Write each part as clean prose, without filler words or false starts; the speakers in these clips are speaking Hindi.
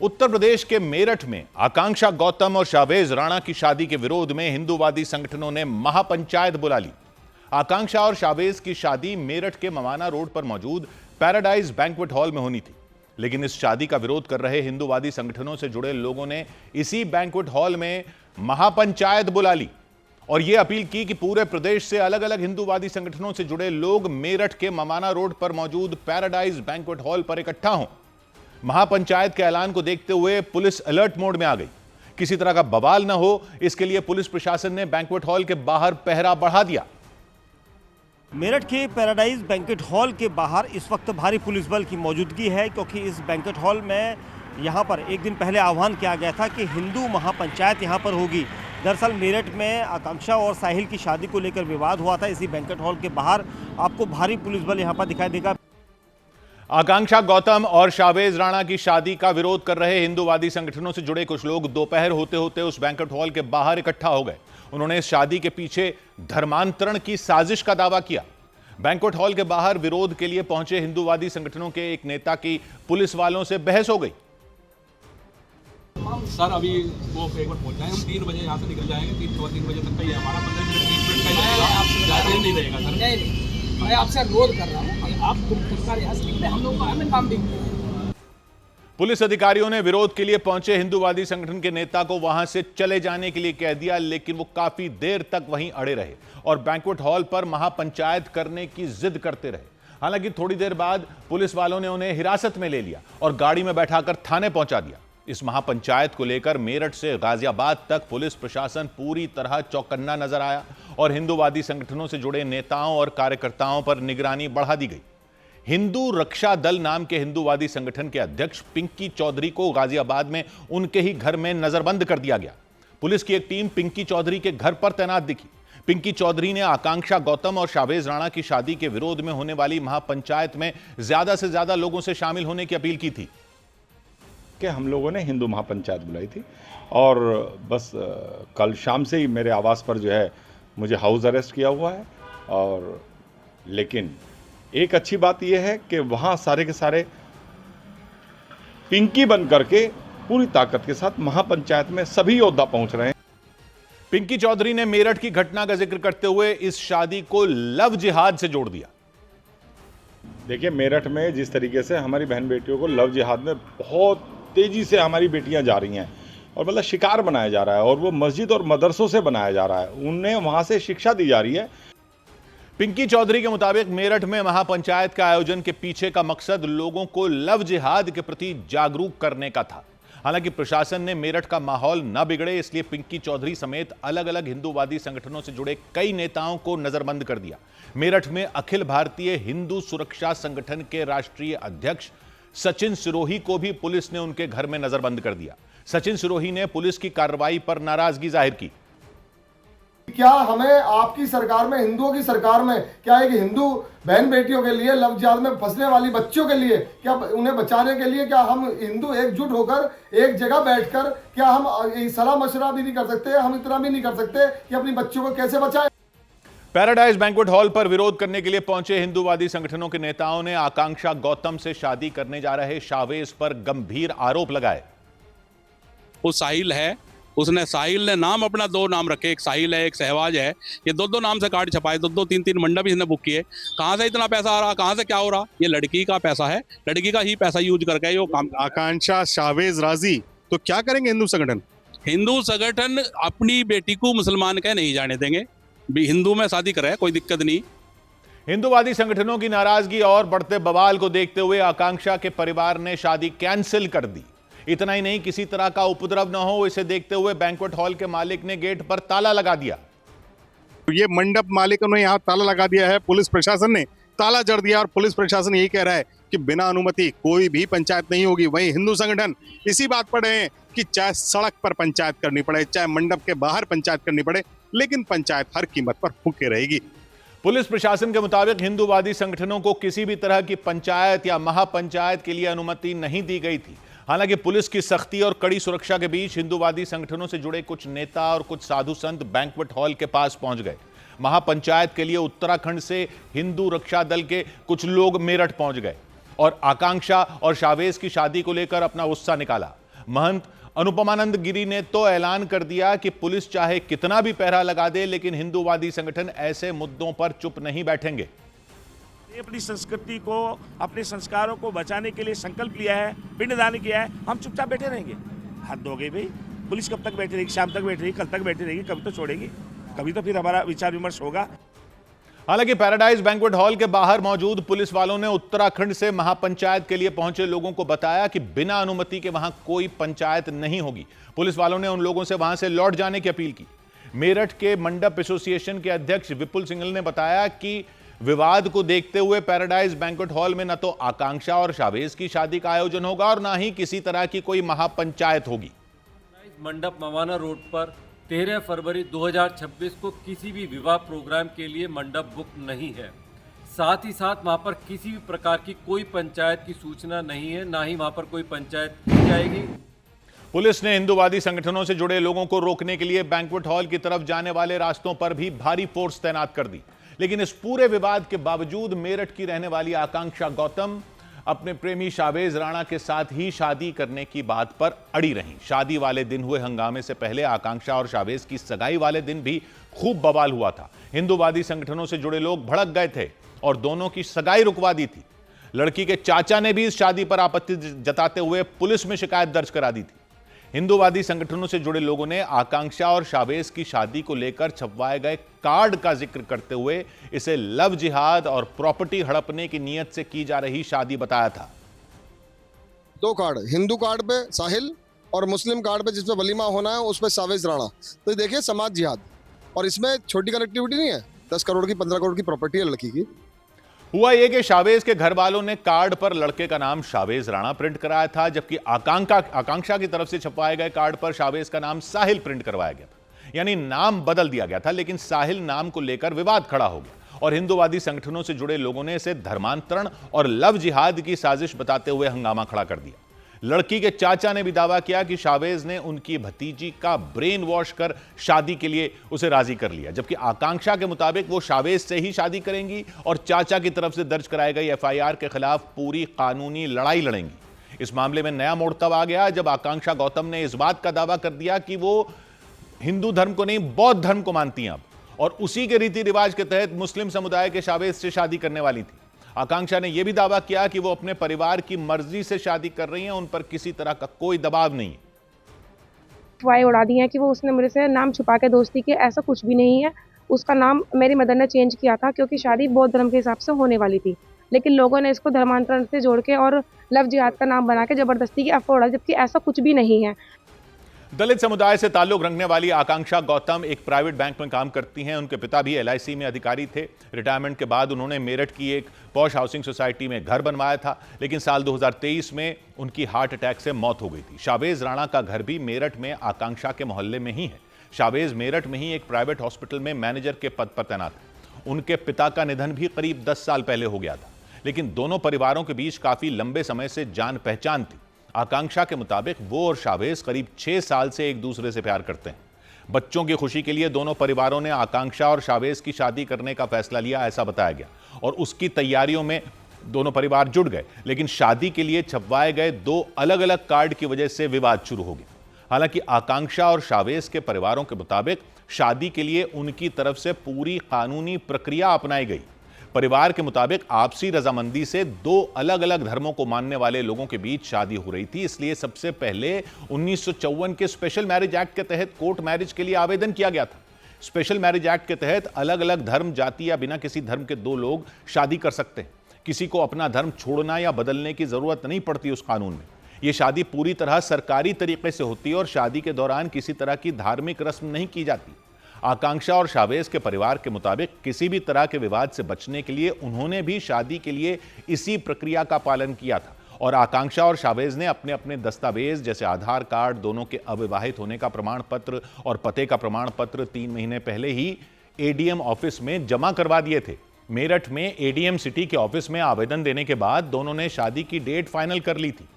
उत्तर प्रदेश के मेरठ में आकांक्षा गौतम और शावेज राणा की शादी के विरोध में हिंदूवादी संगठनों ने महापंचायत बुला ली। आकांक्षा और शावेज की शादी मेरठ के मवाना रोड पर मौजूद पैराडाइज बैंक्वेट हॉल में होनी थी, लेकिन इस शादी का विरोध कर रहे हिंदूवादी संगठनों से जुड़े लोगों ने इसी बैंक्वेट हॉल में महापंचायत बुला ली और यह अपील की कि पूरे प्रदेश से अलग अलग हिंदूवादी संगठनों से जुड़े लोग मेरठ के मवाना रोड पर मौजूद पैराडाइज बैंक्वेट हॉल पर इकट्ठा हों। महापंचायत के ऐलान को देखते हुए पुलिस अलर्ट मोड में आ गई। किसी तरह का बवाल न हो, इसके लिए पुलिस प्रशासन ने बैंक्वेट हॉल के बाहर पहरा बढ़ा दिया। मेरठ के पैराडाइज बैंक्वेट हॉल के बाहर इस वक्त भारी पुलिस बल की मौजूदगी है, क्योंकि इस बैंक्वेट हॉल में यहाँ पर एक दिन पहले आह्वान किया गया था कि हिंदू महापंचायत यहाँ पर होगी। दरअसल मेरठ में आकांक्षा और साहिल की शादी को लेकर विवाद हुआ था। इसी बैंक्वेट हॉल के बाहर आपको भारी पुलिस बल यहाँ पर दिखाई देगा। आकांक्षा गौतम और शावेज राणा की शादी का विरोध कर रहे हिंदूवादी संगठनों से जुड़े कुछ लोग दोपहर होते होते उस बैंक्वेट हॉल के बाहर इकट्ठा हो गए। उन्होंने इस शादी के पीछे धर्मांतरण की साजिश का दावा किया। बैंक्वेट हॉल के बाहर विरोध के लिए पहुंचे हिंदूवादी संगठनों के एक नेता की पुलिस वालों से बहस हो गई। सर अभी वो एक बार पहुंच जाए, हम 3 बजे यहाँ से निकल जाएंगे। 3 बजे तक का ही हमारा 15 मिनट 20 मिनट का ही रहेगा, नहीं रहेगा सर। नहीं, मैं आपसे अनुरोध कर रहा हूँ, आप तुम यहाँ से निकले, हम लोग काम देंगे। पुलिस अधिकारियों ने विरोध के लिए पहुंचे हिंदूवादी संगठन के नेता को वहां से चले जाने के लिए कह दिया, लेकिन वो काफी देर तक वहीं अड़े रहे और बैंक्वेट हॉल पर महापंचायत करने की जिद करते रहे। हालांकि थोड़ी देर बाद पुलिस वालों ने उन्हें हिरासत में ले लिया और गाड़ी में बैठाकर थाने पहुंचा दिया। इस महापंचायत को लेकर मेरठ से गाजियाबाद तक पुलिस प्रशासन पूरी तरह चौकन्ना नजर आया और हिंदूवादी संगठनों से जुड़े नेताओं और कार्यकर्ताओं पर निगरानी बढ़ा दी गई। हिंदू रक्षा दल नाम के हिंदूवादी संगठन के अध्यक्ष पिंकी चौधरी को गाजियाबाद में उनके ही घर में नजरबंद कर दिया गया। पुलिस की एक टीम पिंकी चौधरी के घर पर तैनात दिखी। पिंकी चौधरी ने आकांक्षा गौतम और शावेज राणा की शादी के विरोध में होने वाली महापंचायत में ज्यादा से ज्यादा लोगों से शामिल होने की अपील की थी। कि हम लोगों ने हिंदू महापंचायत बुलाई थी और बस कल शाम से ही मेरे आवास पर जो है मुझे हाउस अरेस्ट किया हुआ है। और लेकिन एक अच्छी बात यह है कि वहाँ सारे के सारे पिंकी बन करके पूरी ताकत के साथ महापंचायत में सभी योद्धा पहुंच रहे हैं। पिंकी चौधरी ने मेरठ की घटना का जिक्र करते हुए इस शादी को लव जिहाद से जोड़ दिया। देखिए, मेरठ में जिस तरीके से हमारी बहन बेटियों को लव जिहाद में बहुत तेजी से हमारी बेटियां जा रही हैं और मतलब शिकार बनाया जा रहा है और वो मस्जिद और मदरसों से बनाया जा रहा है, उन्हें वहां से शिक्षा दी जा रही है। पिंकी चौधरी के मुताबिक मेरठ में महापंचायत का आयोजन के पीछे का मकसद लोगों को लव जिहाद के प्रति जागरूक करने का था। हालांकि प्रशासन ने मेरठ का माहौल न बिगड़े इसलिए पिंकी चौधरी समेत अलग अलग हिंदूवादी संगठनों से जुड़े कई नेताओं को नजरबंद कर दिया। मेरठ में अखिल भारतीय हिंदू सुरक्षा संगठन के राष्ट्रीय अध्यक्ष सचिन सिरोही को भी पुलिस ने उनके घर में नजरबंद कर दिया। सचिन सिरोही ने पुलिस की कार्रवाई पर नाराजगी जाहिर की। क्या हमें आपकी सरकार में, हिंदुओं की सरकार में, क्या एक हिंदू बहन बेटियों के लिए, लव जिहाद में फंसने वाली बच्चियों के लिए, क्या उन्हें बचाने के लिए क्या हम हिंदू एकजुट होकर एक जगह बैठकर क्या हम सलाह मशवरा भी नहीं कर सकते? हम इतना भी नहीं कर सकते कि अपनी बच्चियों को कैसे बचाएं? पैराडाइज बैंक्वेट हॉल पर विरोध करने के लिए पहुंचे हिंदूवादी संगठनों के नेताओं ने आकांक्षा गौतम से शादी करने जा रहे शावेज पर गंभीर आरोप लगाए। वो साहिल है, उसने साहिल ने नाम अपना 2 नाम रखे, एक साहिल है एक सहवाज है। ये 2 नाम से कार्ड छपाए, 2 3 मंडप इसने बुक किए। कहाँ से इतना पैसा आ रहा, कहाँ से क्या हो रहा? ये लड़की का पैसा है, लड़की का ही पैसा यूज करके यो काम। आकांक्षा शावेज राजी तो क्या करेंगे हिंदू संगठन? हिंदू संगठन अपनी बेटी को मुसलमान के नहीं जाने देंगे। भी हिंदू में शादी करे, कोई दिक्कत नहीं। हिंदूवादी संगठनों की नाराजगी और बढ़ते बवाल को देखते हुए आकांक्षा के परिवार ने शादी कैंसिल कर दी। इतना ही नहीं, किसी तरह का उपद्रव न हो इसे देखते हुए बैंक्वेट हॉल के मालिक ने गेट पर ताला लगा दिया। ये मंडप मालिकों ने यहाँ ताला लगा दिया है, पुलिस प्रशासन ने ताला जड़ दिया और पुलिस प्रशासन यही कह रहा है कि बिना अनुमति कोई भी पंचायत नहीं होगी। वहीं हिंदू संगठन इसी बात पर हैं कि चाहे सड़क पर पंचायत करनी पड़े, चाहे मंडप के बाहर पंचायत करनी पड़े, लेकिन पंचायत हर कीमत पर फूके रहेगी। पुलिस प्रशासन के मुताबिक हिंदूवादी संगठनों को किसी भी तरह की पंचायत या महापंचायत के लिए अनुमति नहीं दी गई थी। हालांकि पुलिस की सख्ती और कड़ी सुरक्षा के बीच हिंदूवादी संगठनों से जुड़े कुछ नेता और कुछ साधु संत बैंक्वेट हॉल के पास पहुंच गए। महापंचायत के लिए उत्तराखंड से हिंदू रक्षा दल के कुछ लोग मेरठ पहुंच गए और आकांक्षा और शावेज की शादी को लेकर अपना गुस्सा निकाला। महंत अनुपमानंद गिरी ने तो ऐलान कर दिया कि पुलिस चाहे कितना भी पहरा लगा दे, लेकिन हिंदूवादी संगठन ऐसे मुद्दों पर चुप नहीं बैठेंगे। अपनी संस्कृति को, अपने संस्कारों को बचाने के लिए संकल्प लिया है, पिंडदान किया है, हम चुपचाप बैठे रहेंगे? हद हो गई भाई। पुलिस कब तक बैठी रहेगी? शाम तक बैठी रहेगी, कल तक बैठी रहेगी, कभी तो छोड़ेगी, कभी तो फिर हमारा विचार विमर्श होगा। हालांकि पैराडाइज बैंक्वेट हॉल के बाहर मौजूद पुलिस वालों ने उत्तराखंड से महापंचायत के लिए पहुंचे लोगों को बताया कि बिना अनुमति के वहां कोई पंचायत नहीं होगी। पुलिस वालों ने उन लोगों से वहां से लौट जाने की अपील की। मेरठ के मंडप एसोसिएशन के अध्यक्ष विपुल सिंघल ने बताया कि विवाद को देखते हुए पैराडाइज बैंक्वेट हॉल में न तो आकांक्षा और शावेज की शादी का आयोजन होगा और न ही किसी तरह की कोई महापंचायत होगी। मंडप मवाना रोड पर 13 फरवरी 2026 को किसी भी विवाह प्रोग्राम के लिए मंडप बुक नहीं है। साथ ही साथ वहां पर किसी भी प्रकार की कोई पंचायत की सूचना नहीं है, ना ही वहां पर कोई पंचायत की जाएगी। पुलिस ने हिंदूवादी संगठनों से जुड़े लोगों को रोकने के लिए बैंक्वेट हॉल की तरफ जाने वाले रास्तों पर भी भारी फोर्स तैनात कर दी। लेकिन इस पूरे विवाद के बावजूद मेरठ की रहने वाली आकांक्षा गौतम अपने प्रेमी शावेज राणा के साथ ही शादी करने की बात पर अड़ी रहीं। शादी वाले दिन हुए हंगामे से पहले आकांक्षा और शावेज की सगाई वाले दिन भी खूब बवाल हुआ था। हिंदूवादी संगठनों से जुड़े लोग भड़क गए थे और दोनों की सगाई रुकवा दी थी। लड़की के चाचा ने भी इस शादी पर आपत्ति जताते हुए पुलिस में शिकायत दर्ज करा दी थी। हिंदूवादी संगठनों से जुड़े लोगों ने आकांक्षा और शावेज की शादी को लेकर छपवाए गए कार्ड का जिक्र करते हुए इसे लव जिहाद और प्रॉपर्टी हड़पने की नीयत से की जा रही शादी बताया था। 2 कार्ड, हिंदू कार्ड पे साहिल और मुस्लिम कार्ड पे जिसपे वलीमा होना है उस पे शावेज राणा। तो देखिए समाज जिहाद, और इसमें छोटी कनेक्टिविटी नहीं है। 10 करोड़ की 15 करोड़ की प्रॉपर्टी है लड़की की। हुआ यह कि शावेज के घर वालों ने कार्ड पर लड़के का नाम शावेज राणा प्रिंट कराया था, जबकि आकांक्षा की तरफ से छपवाए गए कार्ड पर शावेज का नाम साहिल प्रिंट करवाया गया था। यानी नाम बदल दिया गया था, लेकिन साहिल नाम को लेकर विवाद खड़ा हो गया और हिंदूवादी संगठनों से जुड़े लोगों ने इसे धर्मांतरण और लव जिहाद की साजिश बताते हुए हंगामा खड़ा कर दिया। लड़की के चाचा ने भी दावा किया कि शावेज ने उनकी भतीजी का ब्रेन वॉश कर शादी के लिए उसे राजी कर लिया, जबकि आकांक्षा के मुताबिक वो शावेज से ही शादी करेंगी और चाचा की तरफ से दर्ज कराई गई एफआईआर के खिलाफ पूरी कानूनी लड़ाई लड़ेंगी। इस मामले में नया मोड़ तब आ गया जब आकांक्षा गौतम ने इस बात का दावा कर दिया कि वो हिंदू धर्म को नहीं बौद्ध धर्म को मानती हैं अब, और उसी के रीति रिवाज के तहत मुस्लिम समुदाय के शावेज से शादी करने वाली थी। आकांक्षा ने यह भी दावा किया कि वो अपने परिवार की मर्जी से शादी कर रही हैं, उन पर किसी तरह का कोई दबाव नहीं। अफवाहें उड़ा दी हैं कि वो उसने मेरे से नाम छुपा के दोस्ती की, ऐसा कुछ भी नहीं है। उसका नाम मेरी मदर ने चेंज किया था क्योंकि शादी बौद्ध धर्म के हिसाब से होने वाली थी, लेकिन लोगों ने इसको धर्मांतरण से जोड़ के और लव जिहाद का नाम बना के जबरदस्ती की अफवाह उड़ा, जबकि ऐसा कुछ भी नहीं है। दलित समुदाय से ताल्लुक रखने वाली आकांक्षा गौतम एक प्राइवेट बैंक में काम करती हैं। उनके पिता भी LIC में अधिकारी थे। रिटायरमेंट के बाद उन्होंने मेरठ की एक पॉश हाउसिंग सोसाइटी में घर बनवाया था, लेकिन साल 2023 में उनकी हार्ट अटैक से मौत हो गई थी। शावेज राणा का घर भी मेरठ में आकांक्षा के मोहल्ले में ही है। शावेज मेरठ में ही एक प्राइवेट हॉस्पिटल में मैनेजर के पद पर तैनात है। उनके पिता का निधन भी करीब 10 साल पहले हो गया था, लेकिन दोनों परिवारों के बीच काफी लंबे समय से जान पहचान थी। आकांक्षा के मुताबिक वो और शावेज करीब 6 साल से एक दूसरे से प्यार करते हैं। बच्चों की खुशी के लिए दोनों परिवारों ने आकांक्षा और शावेज की शादी करने का फैसला लिया, ऐसा बताया गया, और उसकी तैयारियों में दोनों परिवार जुट गए। लेकिन शादी के लिए छपवाए गए 2 अलग अलग कार्ड की वजह से विवाद शुरू हो गया। हालांकि आकांक्षा और शावेज के परिवारों के मुताबिक शादी के लिए उनकी तरफ से पूरी कानूनी प्रक्रिया अपनाई गई। परिवार के मुताबिक आपसी रजामंदी से 2 अलग अलग धर्मों को मानने वाले लोगों के बीच शादी हो रही थी, इसलिए सबसे पहले 1954 के स्पेशल मैरिज एक्ट के तहत कोर्ट मैरिज के लिए आवेदन किया गया था। स्पेशल मैरिज एक्ट के तहत अलग अलग धर्म, जाति या बिना किसी धर्म के 2 लोग शादी कर सकते हैं। किसी को अपना धर्म छोड़ना या बदलने की जरूरत नहीं पड़ती उस कानून में। यह शादी पूरी तरह सरकारी तरीके से होती है और शादी के दौरान किसी तरह की धार्मिक रस्म नहीं की जाती। आकांक्षा और शावेज के परिवार के मुताबिक किसी भी तरह के विवाद से बचने के लिए उन्होंने भी शादी के लिए इसी प्रक्रिया का पालन किया था, और आकांक्षा और शावेज ने अपने अपने दस्तावेज जैसे आधार कार्ड, दोनों के अविवाहित होने का प्रमाण पत्र और पते का प्रमाण पत्र 3 महीने पहले ही ADM ऑफिस में जमा करवा दिए थे। मेरठ में ADM सिटी के ऑफिस में आवेदन देने के बाद दोनों ने शादी की डेट फाइनल कर ली थी।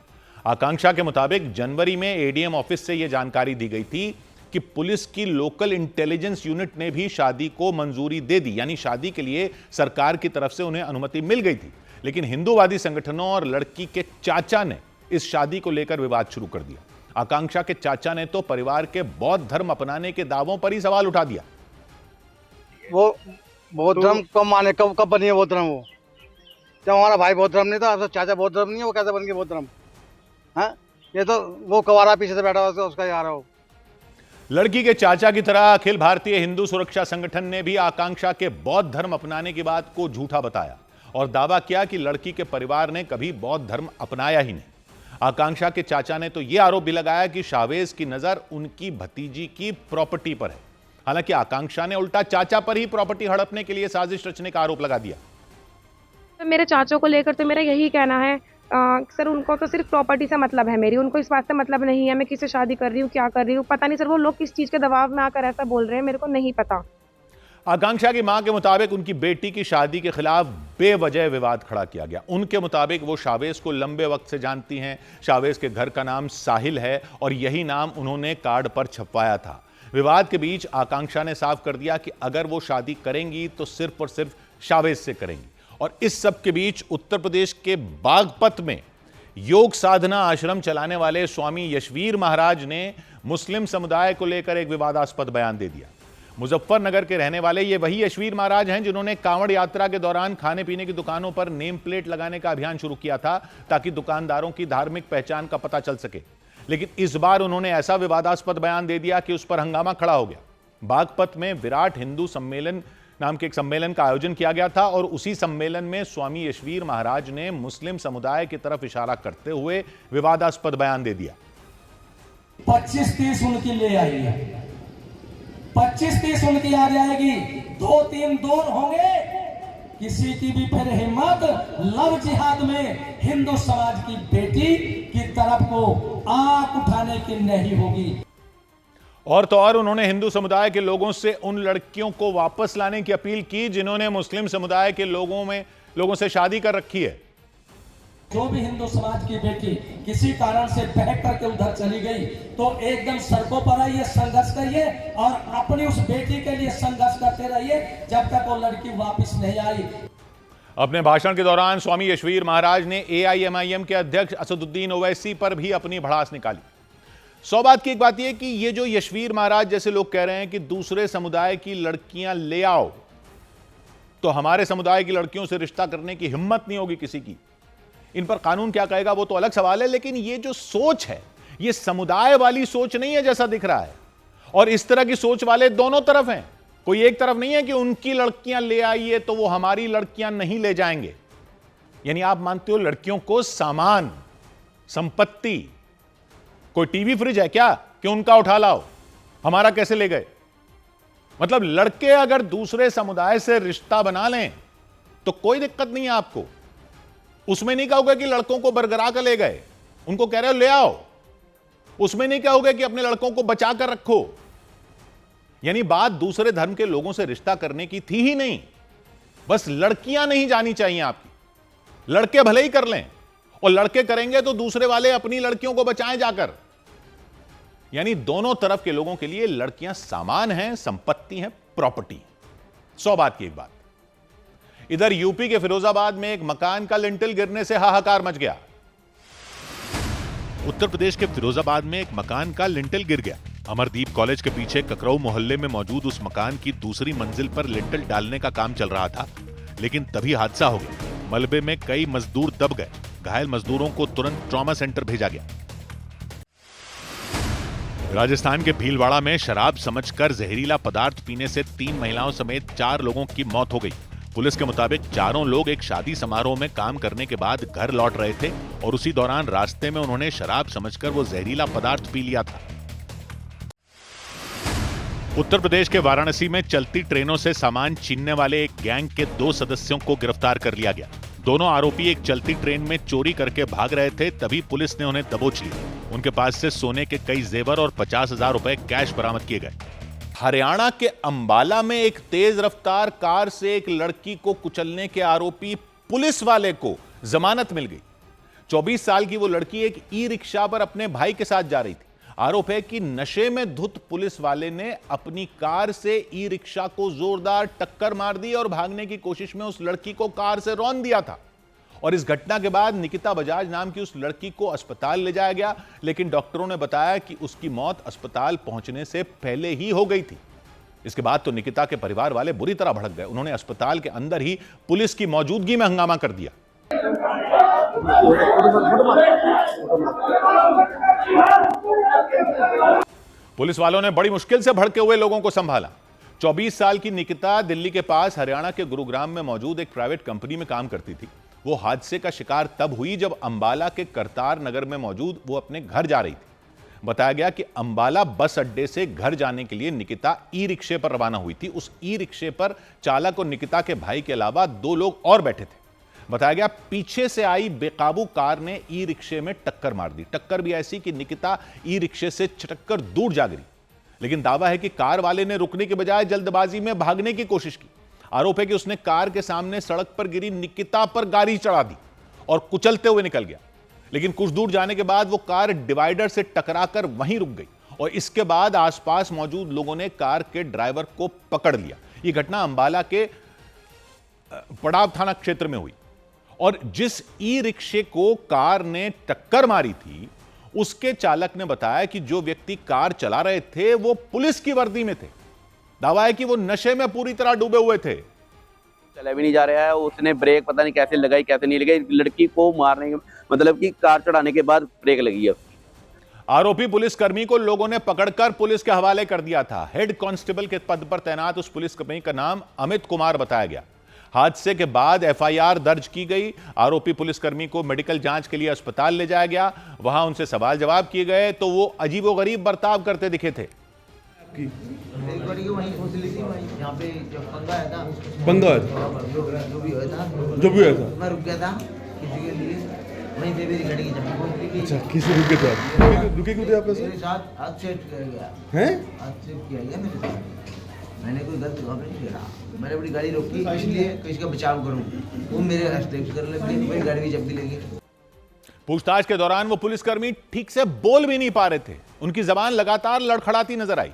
आकांक्षा के मुताबिक जनवरी में ADM ऑफिस से यह जानकारी दी गई थी कि पुलिस की लोकल इंटेलिजेंस यूनिट ने भी शादी को मंजूरी दे दी, यानी शादी के लिए सरकार की तरफ से उन्हें अनुमति मिल गई थी। लेकिन हिंदूवादी संगठनों और लड़की के चाचा ने इस शादी को लेकर विवाद शुरू कर दिया। आकांक्षा के चाचा ने तो परिवार के बौद्ध धर्म अपनाने के दावों पर ही सवाल उठा दिया। वो बौद्ध धर्म कब माने, कब बनी है बौद्ध धर्म? वो जब हमारा भाई बौद्ध धर्म नहीं था, अब चाचा बौद्ध धर्म नहीं है, वो कैसे बन गए बौद्ध धर्म? हाँ, ये तो वो कवारा पीछे से बैठा हुआ उसका यार हो। लड़की के चाचा की तरह अखिल भारतीय हिंदू सुरक्षा संगठन ने भी आकांक्षा के बौद्ध धर्म अपनाने की बात को झूठा बताया और दावा किया कि लड़की के परिवार ने कभी बौद्ध धर्म अपनाया ही नहीं। आकांक्षा के चाचा ने तो यह आरोप भी लगाया कि शाहवेज की नजर उनकी भतीजी की प्रॉपर्टी पर है। हालांकि आकांक्षा ने उल्टा चाचा पर ही प्रॉपर्टी हड़पने के लिए साजिश रचने का आरोप लगा दिया। तो मेरे चाचों को लेकर तो मेरा यही कहना है सर, उनको तो सिर्फ प्रॉपर्टी से मतलब है मेरी, उनको इस बात से मतलब नहीं है मैं किससे शादी कर रही हूँ, क्या कर रही हूँ। पता नहीं सर वो लोग किस चीज़ के दबाव में आकर ऐसा बोल रहे हैं, मेरे को नहीं पता। आकांक्षा की मां के मुताबिक उनकी बेटी की शादी के खिलाफ बेवजह विवाद खड़ा किया गया। उनके मुताबिक वो शाहवेज को लंबे वक्त से जानती हैं। शाहवेज के घर का नाम साहिल है और यही नाम उन्होंने कार्ड पर छपवाया था। विवाद के बीच आकांक्षा ने साफ कर दिया कि अगर वो शादी करेंगी तो सिर्फ और सिर्फ शाहवेज से करेंगी। और इस सब के बीच उत्तर प्रदेश के बागपत में योग साधना आश्रम चलाने वाले स्वामी यशवीर महाराज ने मुस्लिम समुदाय को लेकर एक विवादास्पद बयान दे दिया। मुजफ्फरनगर के रहने वाले ये वही यशवीर महाराज हैं जिन्होंने कांवड़ यात्रा के दौरान खाने पीने की दुकानों पर नेम प्लेट लगाने का अभियान शुरू किया था ताकि दुकानदारों की धार्मिक पहचान का पता चल सके। लेकिन इस बार उन्होंने ऐसा विवादास्पद बयान दे दिया कि उस पर हंगामा खड़ा हो गया। बागपत में विराट हिंदू सम्मेलन नाम के एक सम्मेलन का आयोजन किया गया था और उसी सम्मेलन में स्वामी यशवीर महाराज ने मुस्लिम समुदाय की तरफ इशारा करते हुए विवादास्पद बयान दे दिया। 25-30 उनकी ले आई है, 25-30 उनकी आ जाएगी, 2-3 दूर होंगे। किसी की भी फिर हिम्मत लव जिहाद में हिंदू समाज की बेटी की तरफ को आंख उठाने की नहीं होगी। और तो और उन्होंने हिंदू समुदाय के लोगों से उन लड़कियों को वापस लाने की अपील की जिन्होंने मुस्लिम समुदाय के लोगों से शादी कर रखी है। जो भी हिंदू समाज की बेटी किसी कारण से बहक करके उधर चली गई तो एकदम सड़कों पर आइए, संघर्ष करिए और अपनी उस बेटी के लिए संघर्ष करते रहिए जब तक वो लड़की वापस नहीं आई। अपने भाषण के दौरान स्वामी यशवीर महाराज ने AIMIM के अध्यक्ष असदुद्दीन ओवैसी पर भी अपनी भड़ास निकाली। 100 बात की एक बात यह कि ये जो यशवीर महाराज जैसे लोग कह रहे हैं कि दूसरे समुदाय की लड़कियां ले आओ, तो हमारे समुदाय की लड़कियों से रिश्ता करने की हिम्मत नहीं होगी किसी की। इन पर कानून क्या कहेगा वो तो अलग सवाल है, लेकिन ये जो सोच है ये समुदाय वाली सोच नहीं है जैसा दिख रहा है। और इस तरह की सोच वाले दोनों तरफ हैं, कोई एक तरफ नहीं है कि उनकी लड़कियां ले आइए तो वो हमारी लड़कियां नहीं ले जाएंगे। यानी आप मानते हो लड़कियों को सामान, संपत्ति, कोई टीवी फ्रिज है क्या कि उनका उठा लाओ, हमारा कैसे ले गए? मतलब लड़के अगर दूसरे समुदाय से रिश्ता बना लें तो कोई दिक्कत नहीं है आपको। उसमें नहीं कहोगे कि लड़कों को बरगरा कर ले गए, उनको कह रहे हो ले आओ। उसमें नहीं कहोगे कि अपने लड़कों को बचा कर रखो। यानी बात दूसरे धर्म के लोगों से रिश्ता करने की थी ही नहीं, बस लड़कियां नहीं जानी चाहिए आपकी। लड़के भले ही कर लें, और लड़के करेंगे तो दूसरे वाले अपनी लड़कियों को बचाएं जाकर। यानी दोनों तरफ के लोगों के लिए लड़कियां सामान हैं, संपत्ति हैं, प्रॉपर्टी। 100 बात की एक बात। इधर यूपी के फिरोजाबाद में एक मकान का लिंटल गिरने से हाहाकार मच गया। उत्तर प्रदेश के फिरोजाबाद में एक मकान का लिंटल गिर गया। अमरदीप कॉलेज के पीछे ककरऊ मोहल्ले में मौजूद उस मकान की दूसरी मंजिल पर लिंटल डालने का काम चल रहा था, लेकिन तभी हादसा हो गया। मलबे में कई मजदूर दब गए। घायल मजदूरों को तुरंत ट्रॉमा सेंटर भेजा गया। राजस्थान के भीलवाड़ा में शराब समझकर जहरीला पदार्थ पीने से 3 महिलाओं समेत 4 लोगों की मौत हो गई। पुलिस के मुताबिक चारों लोग एक शादी समारोह में काम करने के बाद घर लौट रहे थे और उसी दौरान रास्ते में उन्होंने शराब समझकर वो जहरीला पदार्थ पी लिया था। उत्तर प्रदेश के वाराणसी में चलती ट्रेनों से सामान छीनने वाले एक गैंग के 2 सदस्यों को गिरफ्तार कर लिया गया। दोनों आरोपी एक चलती ट्रेन में चोरी करके भाग रहे थे, तभी पुलिस ने उन्हें दबोच लिया। उनके पास से सोने के कई जेवर और 50,000 रुपए कैश बरामद किए गए। हरियाणा के अंबाला में एक तेज रफ्तार कार से एक लड़की को कुचलने के आरोपी पुलिस वाले को जमानत मिल गई। 24 साल की वो लड़की एक ई रिक्शा पर अपने भाई के साथ जा रही थी। आरोप है कि नशे में धुत पुलिस वाले ने अपनी कार से ई रिक्शा को जोरदार टक्कर मार दी और भागने की कोशिश में उस लड़की को कार से रौंद दिया था और इस घटना के बाद निकिता बजाज नाम की उस लड़की को अस्पताल ले जाया गया, लेकिन डॉक्टरों ने बताया कि उसकी मौत अस्पताल पहुंचने से पहले ही हो गई थी। इसके बाद तो निकिता के परिवार वाले बुरी तरह भड़क गए। उन्होंने अस्पताल के अंदर ही पुलिस की मौजूदगी में हंगामा कर दिया। पुलिस वालों ने बड़ी मुश्किल से भड़के हुए लोगों को संभाला। 24 साल की निकिता दिल्ली के पास हरियाणा के गुरुग्राम में मौजूद एक प्राइवेट कंपनी में काम करती थी। वो हादसे का शिकार तब हुई जब अंबाला के करतार नगर में मौजूद वो अपने घर जा रही थी। बताया गया कि अंबाला बस अड्डे से घर जाने के लिए निकिता ई रिक्शे पर रवाना हुई थी। उस ई रिक्शे पर चालक और निकिता के भाई के अलावा 2 लोग और बैठे थे। बताया गया पीछे से आई बेकाबू कार ने ई रिक्शे में टक्कर मार दी। टक्कर भी ऐसी कि निकिता ई रिक्शे से छिटककर दूर जा गिरी। लेकिन दावा है कि कार वाले ने रुकने के बजाय जल्दबाजी में भागने की कोशिश की। आरोप है कि उसने कार के सामने सड़क पर गिरी निकिता पर गाड़ी चढ़ा दी और कुचलते हुए निकल गया। लेकिन कुछ दूर जाने के बाद वो कार डिवाइडर से टकराकर वहीं रुक गई और इसके बाद आसपास मौजूद लोगों ने कार के ड्राइवर को पकड़ लिया। यह घटना अंबाला के पड़ाव थाना क्षेत्र में हुई और जिस ई रिक्शे को कार ने टक्कर मारी थी उसके चालक ने बताया कि जो व्यक्ति कार चला रहे थे वो पुलिस की वर्दी में थे। दावा है कि वो नशे में पूरी तरह डूबे हुए थे। चला भी नहीं जा रहा है, उसने ब्रेक पता नहीं कैसे लगाई कैसे नहीं लगाई, लड़की को मारने के मतलब कि कार चढ़ाने के बाद ब्रेक लगी है। आरोपी पुलिसकर्मी को लोगों ने पकड़कर पुलिस के हवाले कर दिया था। हेड कांस्टेबल के पद पर तैनात उस पुलिसकर्मी का नाम अमित कुमार बताया गया। हादसे के बाद एफआईआर दर्ज की गई। आरोपी पुलिसकर्मी को मेडिकल जांच के लिए अस्पताल ले जाया गया। वहां उनसे सवाल जवाब किए गए तो वो अजीबोगरीब बर्ताव करते दिखे थे। पंगा जो भी हुआ था मैं रुक गया था किसी के लिए, वहीं पे मेरी गाड़ी की चक्की पहुंच गई। अच्छा, किसी रुके थे आप? रुके क्यों थे आप? मेरे साथ एक्सीडेंट किया गया हैं? एक्सीडेंट किया गया मेरे साथ। मैंने कोई गलत काम नहीं किया, मैंने अपनी गाड़ी रोकी इसलिए कि इसका बचाव करूं। वो मेरे हस्तक्षेप कर लगे, मेरी गाड़ी भी जब्ती लगी। पूछताछ के दौरान वो पुलिसकर्मी ठीक से बोल भी नहीं पा रहे थे। उनकी जबान लगातार लड़खड़ाती नजर आई।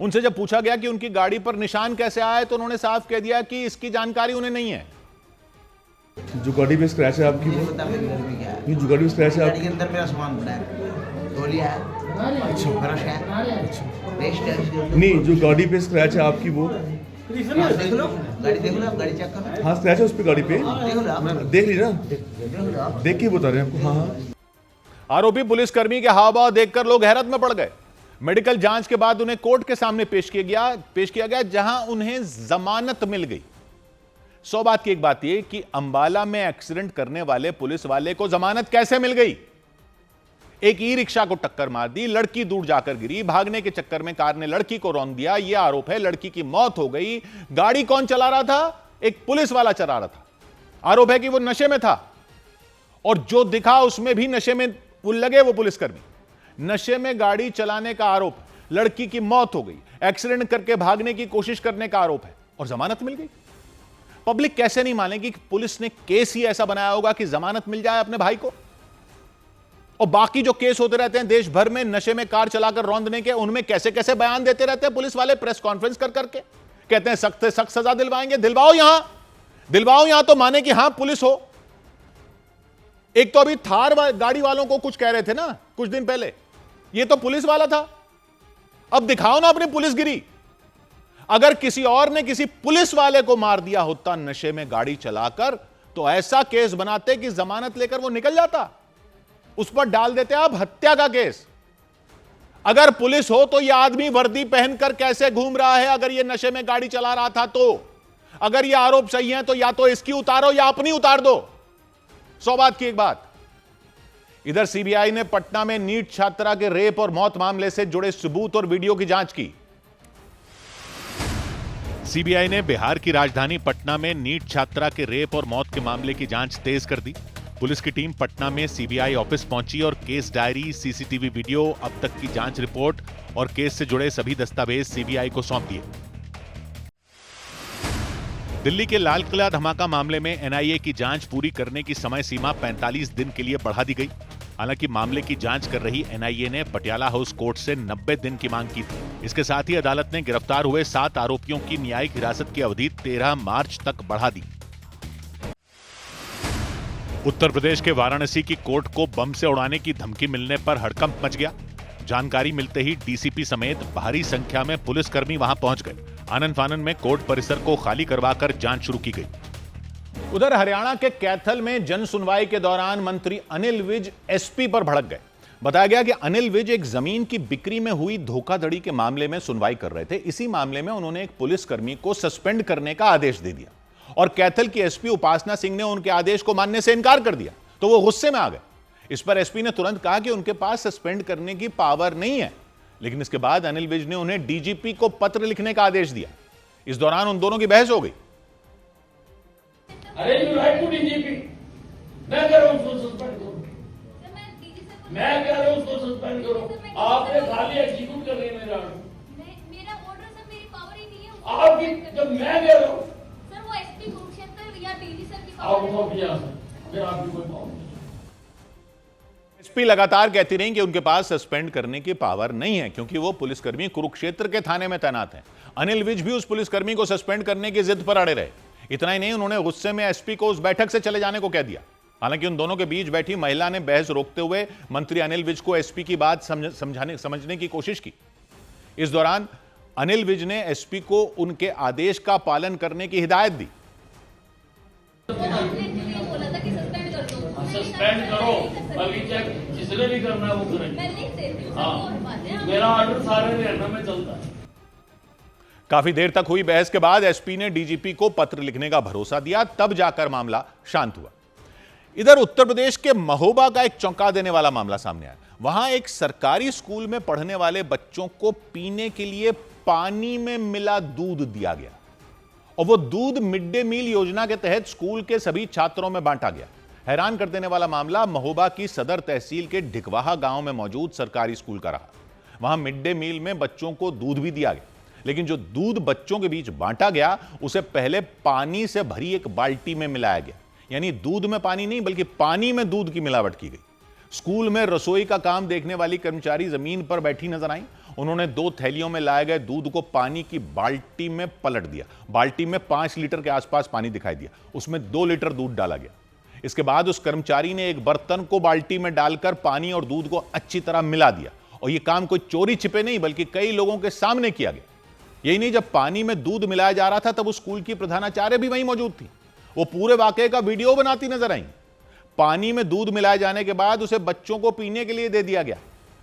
उनसे जब पूछा गया कि उनकी गाड़ी पर निशान कैसे आए तो उन्होंने साफ कह दिया कि इसकी जानकारी उन्हें नहीं है। जो गाड़ी पे स्क्रैच है आपकी, वो बता मेरी गाड़ी में क्या है? जो गाड़ी पे स्क्रैच है गाड़ी के अंदर मेरा सामान पड़ा है, तौलिया है, अच्छा ब्रश है, पेस्ट है। नहीं, जो गाड़ी पे स्क्रैच है आपकी वो देख लो, गाड़ी देख लो, गाड़ी चेक करो। हाँ, स्क्रैच है उस पे गाड़ी पे, देख लो, देख ली ना, देख के बता रहे हैं आपको। हाँ, आरोपी पुलिसकर्मी के हाव भाव देखकर लोग हैरत में पड़ गए। मेडिकल जांच के बाद उन्हें कोर्ट के सामने पेश किया गया जहां उन्हें जमानत मिल गई। 100 बात की एक बात यह कि अंबाला में एक्सीडेंट करने वाले पुलिस वाले को जमानत कैसे मिल गई? एक ई रिक्शा को टक्कर मार दी, लड़की दूर जाकर गिरी, भागने के चक्कर में कार ने लड़की को रौंद दिया। यह आरोप है। लड़की की मौत हो गई। गाड़ी कौन चला रहा था? एक पुलिस वाला चला रहा था। आरोप है कि वो नशे में था और जो दिखा उसमें भी नशे में लगे वो पुलिसकर्मी। नशे में गाड़ी चलाने का आरोप, लड़की की मौत हो गई, एक्सीडेंट करके भागने की कोशिश करने का आरोप है और जमानत मिल गई। पब्लिक कैसे नहीं मानेगी कि पुलिस ने केस ही ऐसा बनाया होगा कि जमानत मिल जाए अपने भाई को। और बाकी जो केस होते रहते हैं देश भर में नशे में कार चलाकर रौंदने के, उनमें कैसे कैसे बयान देते रहते हैं पुलिस वाले प्रेस कॉन्फ्रेंस कर करके। कहते हैं सख्त से सख्त सजा दिलवाएंगे। दिलवाओ यहां तो माने कि हां पुलिस हो। एक तो अभी थार गाड़ी वालों को कुछ कह रहे थे ना कुछ दिन पहले, ये तो पुलिस वाला था। अब दिखाओ ना अपनी पुलिसगिरी। अगर किसी और ने किसी पुलिस वाले को मार दिया होता नशे में गाड़ी चलाकर तो ऐसा केस बनाते कि जमानत लेकर वो निकल जाता। उस पर डाल देते आप हत्या का केस। अगर पुलिस हो तो यह आदमी वर्दी पहनकर कैसे घूम रहा है अगर यह नशे में गाड़ी चला रहा था तो? अगर यह आरोप सही है तो या तो इसकी उतारो या अपनी उतार दो। 100 बात की एक बात। इधर सीबीआई ने पटना में नीट छात्रा के रेप और मौत मामले से जुड़े सबूत और वीडियो की जांच की। सीबीआई ने बिहार की राजधानी पटना में नीट छात्रा के रेप और मौत के मामले की जांच तेज कर दी। पुलिस की टीम पटना में सीबीआई ऑफिस पहुंची और केस डायरी, सीसीटीवी वीडियो, अब तक की जांच रिपोर्ट और केस से जुड़े सभी दस्तावेज सीबीआई को सौंप दिए। दिल्ली के लाल किला धमाका मामले में एनआईए की जांच पूरी करने की समय सीमा 45 दिन के लिए बढ़ा दी गई। हालांकि मामले की जांच कर रही एनआईए ने पटियाला हाउस कोर्ट से 90 दिन की मांग की थी। इसके साथ ही अदालत ने गिरफ्तार हुए 7 आरोपियों की न्यायिक हिरासत की अवधि 13 मार्च तक बढ़ा दी। उत्तर प्रदेश के वाराणसी की कोर्ट को बम से उड़ाने की धमकी मिलने पर हड़कंप मच गया। जानकारी मिलते ही डीसीपी समेत भारी संख्या में पुलिसकर्मी वहां पहुंच गए। आनन फानन में कोर्ट परिसर को खाली करवाकर जांच शुरू की गई। उधर हरियाणा के कैथल में जन सुनवाई के दौरान मंत्री अनिल विज एसपी पर भड़क गए। बताया गया कि अनिल विज एक जमीन की बिक्री में हुई धोखाधड़ी के मामले में सुनवाई कर रहे थे। इसी मामले में उन्होंने एक पुलिसकर्मी को सस्पेंड करने का आदेश दे दिया और कैथल की एसपी उपासना सिंह ने उनके आदेश को मानने से इनकार कर दिया, तो वो गुस्से में आ गए। इस पर एसपी ने तुरंत कहा कि उनके पास सस्पेंड करने की पावर नहीं है, लेकिन इसके बाद अनिल विज ने उन्हें डीजीपी को पत्र लिखने का आदेश दिया। इस दौरान उन दोनों की बहस हो गई। अरे यू राइट टू डीजीपी, मैं कह रहा हूं उसको सस्पेंड करो, मैं कह रहा हूं उसको सस्पेंड करो। आपने खाली एग्जीक्यूट कर रहे हैं मेरा ऑर्डर, सर मेरी पावर ही नहीं है आपकी। जब मैं कह रहा हूं सर वो एसपी कुरुक्षेत्र या डीडी सर की पावर है, फिर आपकी कोई पावर नहीं। एसपी लगातार कहती रही कि उनके पास सस्पेंड करने की पावर नहीं है क्योंकि वो पुलिसकर्मी कुरुक्षेत्र के थाने में तैनात हैं। अनिल विज भी उस पुलिसकर्मी को सस्पेंड करने की जिद पर अड़े रहे। इतना ही नहीं, उन्होंने गुस्से में एसपी को उस बैठक से चले जाने को कह दिया। हालांकि उन दोनों के बीच बैठी महिला ने बहस रोकते हुए मंत्री अनिल विज को एसपी की बात समझने की कोशिश की। इस दौरान अनिल विज ने एसपी को उनके आदेश का पालन करने की हिदायत दी। सस्पेंड करो, बाकी जिसने भी करना है वो करें। हाँ, मेरा ऑर्डर सारे हरियाणा में चलता है। काफी देर तक हुई बहस के बाद एसपी ने डीजीपी को पत्र लिखने का भरोसा दिया, तब जाकर मामला शांत हुआ। इधर उत्तर प्रदेश के महोबा का एक चौंका देने वाला मामला सामने आया। वहां एक सरकारी स्कूल में पढ़ने वाले बच्चों को पीने के लिए पानी में मिला दूध दिया गया और वो दूध मिड डे मील योजना के तहत स्कूल के सभी छात्रों में बांटा गया। हैरान कर देने वाला मामला महोबा की सदर तहसील के ढिकवाहा गांव में मौजूद सरकारी स्कूल का रहा। वहां मिड डे मील में बच्चों को दूध भी दिया गया, लेकिन जो दूध बच्चों के बीच बांटा गया उसे पहले पानी से भरी एक बाल्टी में मिलाया गया। यानी दूध में पानी नहीं बल्कि पानी में दूध की मिलावट की गई। स्कूल में रसोई का काम देखने वाली कर्मचारी जमीन पर बैठी नजर आई। उन्होंने 2 थैलियों में लाए गए दूध को पानी की बाल्टी में पलट दिया। बाल्टी में 5 लीटर के आसपास पानी दिखाई दिया, उसमें 2 लीटर दूध डाला गया। इसके बाद उस कर्मचारी ने एक बर्तन को बाल्टी में डालकर पानी और दूध को अच्छी तरह मिला दिया और यह काम कोई चोरी छिपे नहीं बल्कि कई लोगों के सामने किया गया। यही नहीं, जब पानी में दूध मिलाया जा रहा था तब उस स्कूल की प्रधानाचार्य भी वहीं मौजूद थी। वो पूरे वाकये का वीडियो बनाती नजर आई। पानी में दूध मिलाए जाने के बाद उसे बच्चों को पीने के लिए दे दिया गया,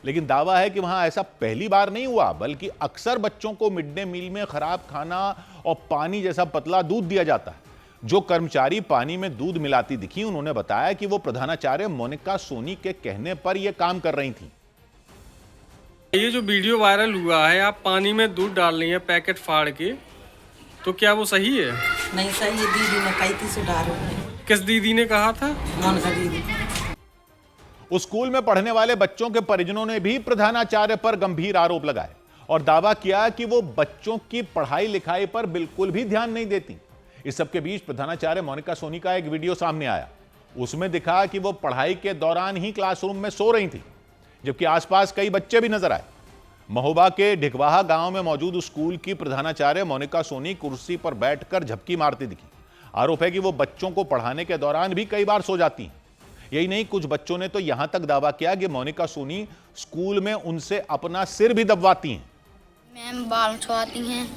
लेकिन दावा है कि वहां ऐसा पहली बार नहीं हुआ बल्कि अक्सर बच्चों को मिड डे मील में खराब खाना और पानी जैसा पतला दूध दिया जाता है। जो कर्मचारी पानी में दूध मिलाती दिखी उन्होंने बताया कि वो प्रधानाचार्य मोनिका सोनी के कहने पर यह काम कर रही थी। ये जो वीडियो वायरल हुआ है, आप पानी में दूध डाल रही हैं पैकेट फाड़ के, तो क्या वो सही है? नहीं सही है, दीदी ने कही थी सुधार। किस दीदी ने कहा था? मोनिका दीदी। उस स्कूल में पढ़ने वाले बच्चों के परिजनों ने भी प्रधानाचार्य पर गंभीर आरोप लगाए और दावा किया कि वो बच्चों की पढ़ाई लिखाई पर बिल्कुल भी ध्यान नहीं देती। इस सबके बीच प्रधानाचार्य मोनिका सोनी का एक वीडियो सामने आया। उसमें दिखा कि वो पढ़ाई के दौरान ही क्लासरूम में सो रही थी, जबकि आसपास कई बच्चे भी नजर आए। महोबा के ढिकवाहा गांव में मौजूद स्कूल की प्रधानाचार्य मोनिका सोनी कुर्सी पर बैठकर झपकी मारती दिखी। आरोप है कि वो बच्चों को पढ़ाने के दौरान भी कई बार सो जाती हैं। यही नहीं, कुछ बच्चों ने तो यहां तक दावा किया कि मोनिका सोनी स्कूल में उनसे अपना सिर भी दबवाती हैं। मैम बाल खिंचवाती हैं।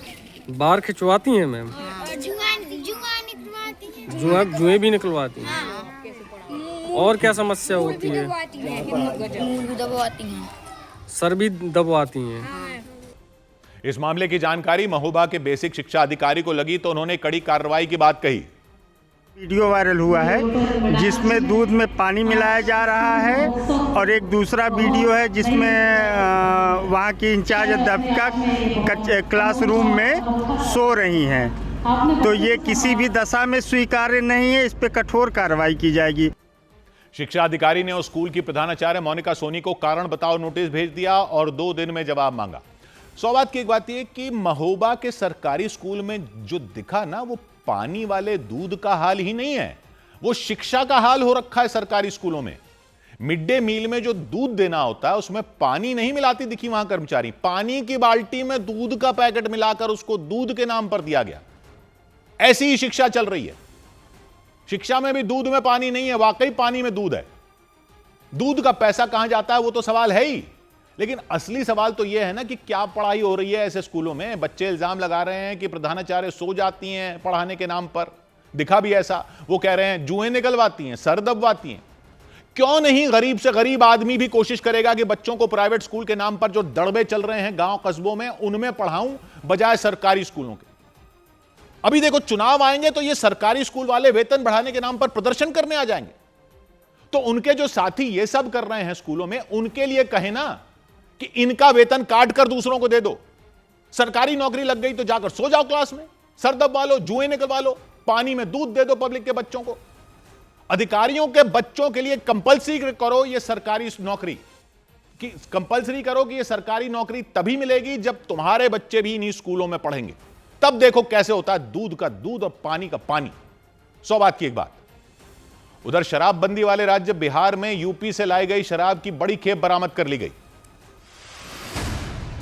बाल खिंचवाती हैं मैम? जुएं भी निकलवाती हैं। और क्या समस्या होती है? मुंह भी दबवाती हैं, सर भी दबवाती हैं। इस मामले की जानकारी महोबा के बेसिक शिक्षा अधिकारी को लगी तो उन्होंने कड़ी कार्रवाई की बात कही। वीडियो वायरल हुआ है जिसमें दूध में पानी मिलाया जा रहा है और एक दूसरा वीडियो है जिसमें वहाँ की इंचार्ज अध्यापिका क्लासरूम में सो रही हैं। तो ये किसी भी दशा में स्वीकार्य नहीं है, इस पे कठोर कार्रवाई की जाएगी। शिक्षा अधिकारी ने उस स्कूल की प्रधानाचार्य मोनिका सोनी को कारण बताओ नोटिस भेज दिया और 2 दिन में जवाब मांगा। सौभाग्य की एक बात यह कि महोबा के सरकारी स्कूल में जो दिखा ना, वो पानी वाले दूध का हाल ही नहीं है, वो शिक्षा का हाल हो रखा है। सरकारी स्कूलों में मिड डे मील में जो दूध देना होता है उसमें पानी नहीं मिलाती दिखी वहां कर्मचारी, पानी की बाल्टी में दूध का पैकेट मिलाकर उसको दूध के नाम पर दिया गया। ऐसी ही शिक्षा चल रही है। शिक्षा में भी दूध में पानी नहीं है, वाकई पानी में दूध है। दूध का पैसा कहां जाता है वो तो सवाल है ही, लेकिन असली सवाल तो यह है ना कि क्या पढ़ाई हो रही है ऐसे स्कूलों में। बच्चे इल्जाम लगा रहे हैं कि प्रधानाचार्य सो जाती हैं पढ़ाने के नाम पर, दिखा भी ऐसा। वो कह रहे हैं जुएं निकलवाती हैं, सर दबवाती हैं। क्यों नहीं गरीब से गरीब आदमी भी कोशिश करेगा कि बच्चों को प्राइवेट स्कूल के नाम पर जो दड़बे चल रहे हैं गांव कस्बों में उनमें पढ़ाऊं बजाय सरकारी स्कूलों के। अभी देखो चुनाव आएंगे तो ये सरकारी स्कूल वाले वेतन बढ़ाने के नाम पर प्रदर्शन करने आ जाएंगे, तो उनके जो साथी ये सब कर रहे हैं स्कूलों में, उनके लिए कहे ना कि इनका वेतन काट कर दूसरों को दे दो। सरकारी नौकरी लग गई तो जाकर सो जाओ क्लास में, सर दबवा लो, जुएं निकलवा लो, पानी में दूध दे दो पब्लिक के बच्चों को। अधिकारियों के बच्चों के लिए कंपल्सरी करो ये सरकारी नौकरी, कि कंपल्सरी करो कि ये सरकारी नौकरी तभी मिलेगी जब तुम्हारे बच्चे भी इन्हीं स्कूलों में पढ़ेंगे। तब देखो कैसे होता है दूध का दूध और पानी का पानी। 100 बात की एक बात। उधर शराबबंदी वाले राज्य बिहार में यूपी से लाई गई शराब की बड़ी खेप बरामद कर ली गई।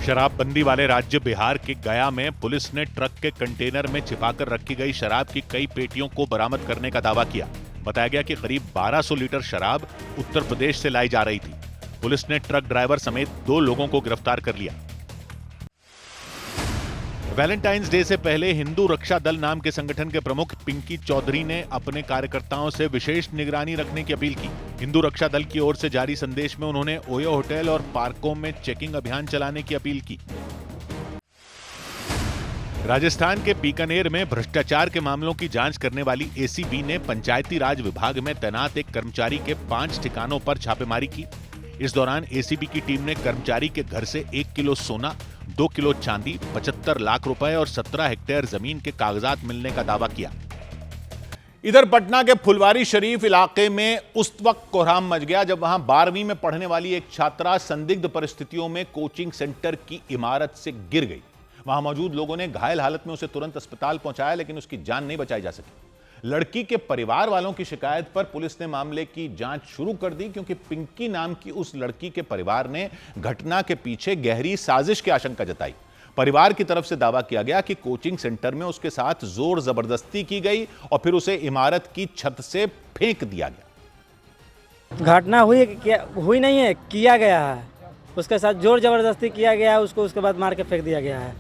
शराबबंदी वाले राज्य बिहार के गया में पुलिस ने ट्रक के कंटेनर में छिपाकर रखी गई शराब की कई पेटियों को बरामद करने का दावा किया। बताया गया कि करीब 1200 लीटर शराब उत्तर प्रदेश से लाई जा रही थी। पुलिस ने ट्रक ड्राइवर समेत 2 लोगों को गिरफ्तार कर लिया। वैलेंटाइंस डे से पहले हिंदू रक्षा दल नाम के संगठन के प्रमुख पिंकी चौधरी ने अपने कार्यकर्ताओं से विशेष निगरानी रखने की अपील की। हिंदू रक्षा दल की ओर से जारी संदेश में उन्होंने ओयो होटल और पार्कों में चेकिंग अभियान चलाने की अपील की। राजस्थान के बीकानेर में भ्रष्टाचार के मामलों की जांच करने वाली एसीबी ने पंचायती राज विभाग में तैनात एक कर्मचारी के 5 ठिकानों पर छापेमारी की। इस दौरान एसीबी की टीम ने कर्मचारी के घर से 1 किलो सोना, 2 किलो चांदी, 75 लाख रुपए और 17 हेक्टेयर जमीन के कागजात मिलने का दावा किया। इधर पटना के फुलवारी शरीफ इलाके में उस वक्त कोहराम मच गया जब वहां 12वीं में पढ़ने वाली एक छात्रा संदिग्ध परिस्थितियों में कोचिंग सेंटर की इमारत से गिर गई। वहां मौजूद लोगों ने घायल हालत में उसे तुरंत अस्पताल पहुंचाया, लेकिन उसकी जान नहीं बचाई जा सकी। लड़की के परिवार वालों की शिकायत पर पुलिस ने मामले की जांच शुरू कर दी, क्योंकि पिंकी नाम की उस लड़की के परिवार ने घटना के पीछे गहरी साजिश की आशंका जताई। परिवार की तरफ से दावा किया गया कि कोचिंग सेंटर में उसके साथ जोर जबरदस्ती की गई और फिर उसे इमारत की छत से फेंक दिया गया। घटना हुई नहीं है, किया गया है। उसके साथ जोर जबरदस्ती किया गया है, उसको उसके बाद मार के फेंक दिया गया है।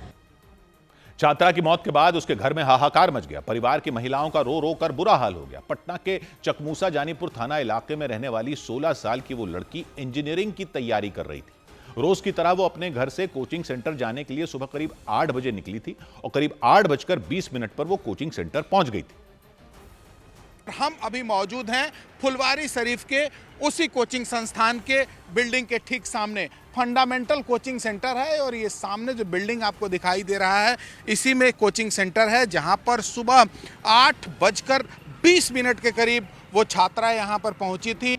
छात्रा की मौत के बाद उसके घर में हाहाकार मच गया। परिवार की महिलाओं का रो रो कर बुरा हाल हो गया। पटना के चकमूसा जानीपुर थाना इलाके में रहने वाली 16 साल की वो लड़की इंजीनियरिंग की तैयारी कर रही थी। रोज की तरह वो अपने घर से कोचिंग सेंटर जाने के लिए सुबह करीब 8 बजे निकली थी और करीब 8:20 पर वो कोचिंग सेंटर पहुंच गई थी। हम अभी मौजूद हैं फुलवारी शरीफ के उसी कोचिंग संस्थान के बिल्डिंग के ठीक सामने। फंडामेंटल कोचिंग सेंटर है और ये सामने जो बिल्डिंग आपको दिखाई दे रहा है इसी में कोचिंग सेंटर है, जहां पर सुबह 8:20 के करीब वो छात्रा यहां पर पहुंची थी।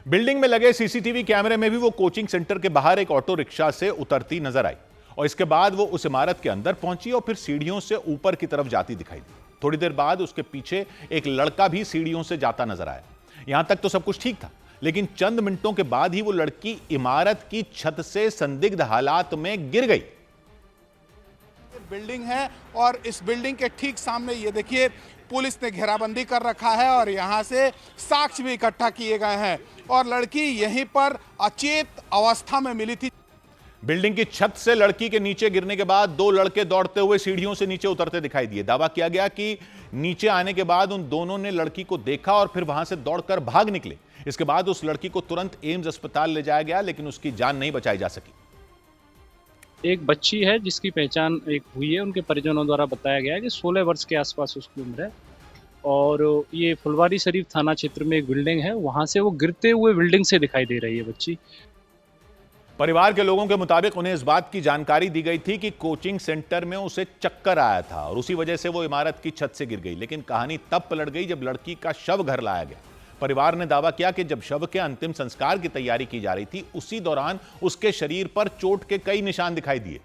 बिल्डिंग में लगे सीसीटीवी कैमरे में भी वो कोचिंग सेंटर के बाहर एक ऑटो रिक्शा से उतरती नजर आई और इसके बाद वो उस इमारत के अंदर पहुंची और फिर सीढ़ियों से ऊपर की तरफ जाती दिखाई दी। थोड़ी देर बाद उसके पीछे एक लड़का भी सीढ़ियों से जाता नजर आया। यहां तक तो सब कुछ ठीक था, लेकिन चंद मिनटों के बाद ही वो लड़की इमारत की छत से संदिग्ध हालात में गिर गई। बिल्डिंग है और इस बिल्डिंग के ठीक सामने ये देखिए पुलिस ने घेराबंदी कर रखा है और यहां से साक्ष्य भी इकट्ठा किए गए हैं और लड़की यहीं पर अचेत अवस्था में मिली थी। बिल्डिंग की छत से लड़की के नीचे गिरने के बाद 2 लड़के दौड़ते हुए सीढ़ियों से नीचे उतरते दिखाई दिए। दावा किया गया कि नीचे आने के बाद उन दोनों ने लड़की को देखा और फिर वहां से दौड़कर भाग निकले। इसके बाद उस लड़की को तुरंत एम्स अस्पताल ले जाया गया, लेकिन उसकी जान नहीं बचाई जा सकी। एक बच्ची है जिसकी पहचान एक हुई है, उनके परिजनों द्वारा बताया गया है कि 16 वर्ष के आसपास उसकी उम्र है और ये फुलवारी शरीफ थाना क्षेत्र में एक बिल्डिंग है, वहां से वो गिरते हुए बिल्डिंग से दिखाई दे रही है बच्ची। परिवार के लोगों के मुताबिक उन्हें इस बात की जानकारी दी गई थी कि कोचिंग सेंटर में उसे चक्कर आया था और उसी वजह से वो इमारत की छत से गिर गई, लेकिन कहानी तब पलट गई जब लड़की का शव घर लाया गया। परिवार ने दावा किया कि जब शव के अंतिम संस्कार की तैयारी की जा रही थी उसी दौरान उसके शरीर पर चोट के कई निशान दिखाई दिए।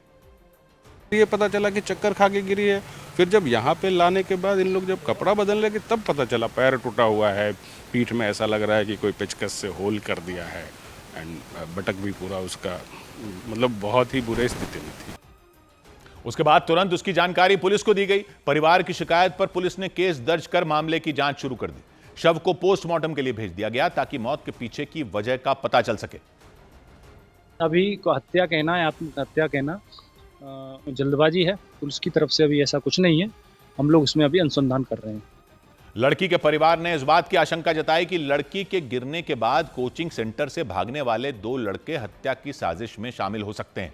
ये पता चला कि चक्कर खा के गिरी है। फिर जब यहाँ पे लाने के बाद इन लोग जब कपड़ा बदलने लगे तब पता चला पैर टूटा हुआ है, पीठ में ऐसा लग रहा है कि कोई पेचकस से होल कर दिया है एंड बटक भी पूरा उसका मतलब बहुत ही बुरे स्थिति में थी। उसके बाद तुरंत उसकी जानकारी पुलिस को दी गई। परिवार की शिकायत पर पुलिस ने केस दर्ज कर मामले की जांच शुरू कर दी। शव को पोस्टमार्टम के लिए भेज दिया गया ताकि मौत के पीछे की वजह का पता चल सके। अभी को हत्या कहना या आत्महत्या कहना जल्दबाजी है। पुलिस की तरफ से अभी ऐसा कुछ नहीं है। हम लोग इसमें अभी अनुसंधान कर रहे हैं। लड़की के परिवार ने इस बात की आशंका जताई कि लड़की के गिरने के बाद कोचिंग सेंटर से भागने वाले 2 लड़के हत्या की साजिश में शामिल हो सकते हैं।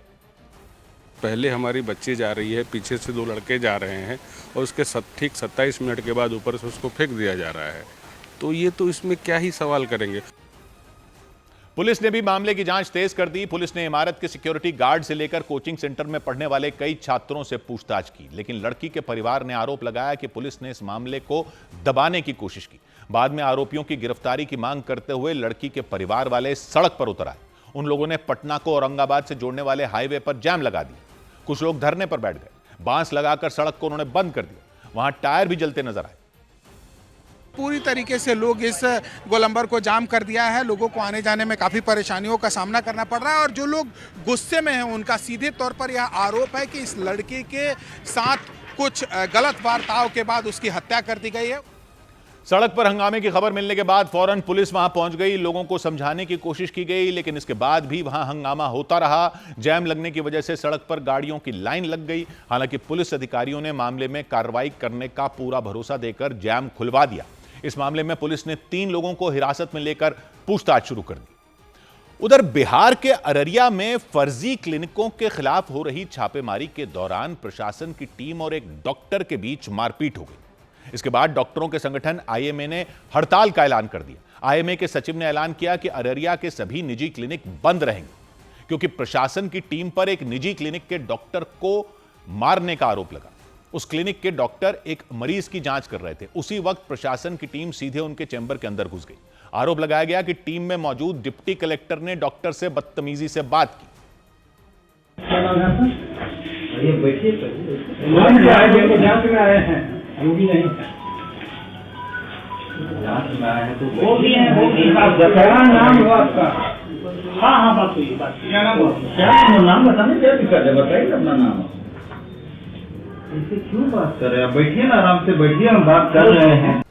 पहले हमारी बच्ची जा रही है, पीछे से 2 लड़के जा रहे हैं और उसके ठीक 27 मिनट के बाद ऊपर से उसको फेंक दिया जा रहा है। तो ये तो इसमें क्या ही सवाल करेंगे। पुलिस ने भी मामले की जांच तेज कर दी। पुलिस ने इमारत के सिक्योरिटी गार्ड से लेकर कोचिंग सेंटर में पढ़ने वाले कई छात्रों से पूछताछ की, लेकिन लड़की के परिवार ने आरोप लगाया कि पुलिस ने इस मामले को दबाने की कोशिश की। बाद में आरोपियों की गिरफ्तारी की मांग करते हुए लड़की के परिवार वाले सड़क पर उतर आए। उन लोगों ने पटना को औरंगाबाद से जोड़ने वाले हाईवे पर जैम लगा दिया। कुछ लोग धरने पर बैठ गए। बांस लगाकर सड़क को उन्होंने बंद कर दिया। वहां टायर भी जलते नजर आए। पूरी तरीके से लोग इस गोलंबर को जाम कर दिया है। लोगों को आने जाने में काफ़ी परेशानियों का सामना करना पड़ रहा है और जो लोग गुस्से में हैं उनका सीधे तौर पर यह आरोप है कि इस लड़की के साथ कुछ गलत वार्ताओं के बाद उसकी हत्या कर दी गई है। सड़क पर हंगामे की खबर मिलने के बाद फौरन पुलिस वहां पहुंच गई। लोगों को समझाने की कोशिश की गई, लेकिन इसके बाद भी वहां हंगामा होता रहा। जैम लगने की वजह से सड़क पर गाड़ियों की लाइन लग गई। हालांकि पुलिस अधिकारियों ने मामले में कार्रवाई करने का पूरा भरोसा देकर जैम खुलवा दिया। इस मामले में पुलिस ने 3 लोगों को हिरासत में लेकर पूछताछ शुरू कर दी। उधर बिहार के अररिया में फर्जी क्लिनिकों के खिलाफ हो रही छापेमारी के दौरान प्रशासन की टीम और एक डॉक्टर के बीच मारपीट हो गई। इसके बाद डॉक्टरों के संगठन आईएमए ने हड़ताल का ऐलान कर दिया। आईएमए के सचिव ने ऐलान किया कि अररिया के सभी निजी क्लिनिक बंद रहेंगे, क्योंकि प्रशासन की टीम पर एक निजी क्लिनिक के डॉक्टर को मारने का आरोप लगा। उस क्लिनिक के डॉक्टर एक मरीज की जांच कर रहे थे। उसी वक्त प्रशासन की टीम सीधे उनके चैम्बर के अंदर घुस गई। आरोप लगाया गया कि टीम में मौजूद डिप्टी कलेक्टर ने डॉक्टर से बदतमीजी से बात की। क्यों बात कर रहे हैं? बैठिए ना, आराम से बैठिए, हम बात कर रहे हैं।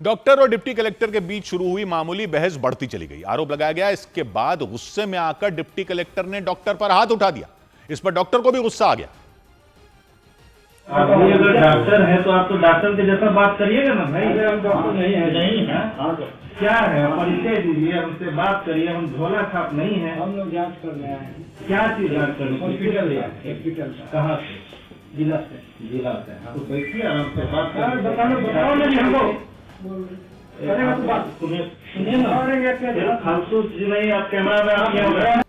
डॉक्टर और डिप्टी कलेक्टर के बीच शुरू हुई मामूली बहस बढ़ती चली गई। आरोप लगाया गया, इसके बाद गुस्से में आकर डिप्टी कलेक्टर ने डॉक्टर पर हाथ उठा दिया। इस पर डॉक्टर को भी गुस्सा आ गया। आप अगर डॉक्टर है तो आप तो डॉक्टर के जैसा बात करिएगा ना भाई। हम डॉक्टर नहीं है। नहीं है क्या है? परिचय दीजिए, हमसे बात करिए। हम झोला छाप नहीं है। हम लोग जांच करने आए हैं। क्या चीज जांच करने? हॉस्पिटल कहाँ से? जिला से। जिला से। तो बैठिए, आराम से बात करिए। बताओ नहीं हमको। सुनिए ना, फालतू चीज नहीं। आप कैमरा में आप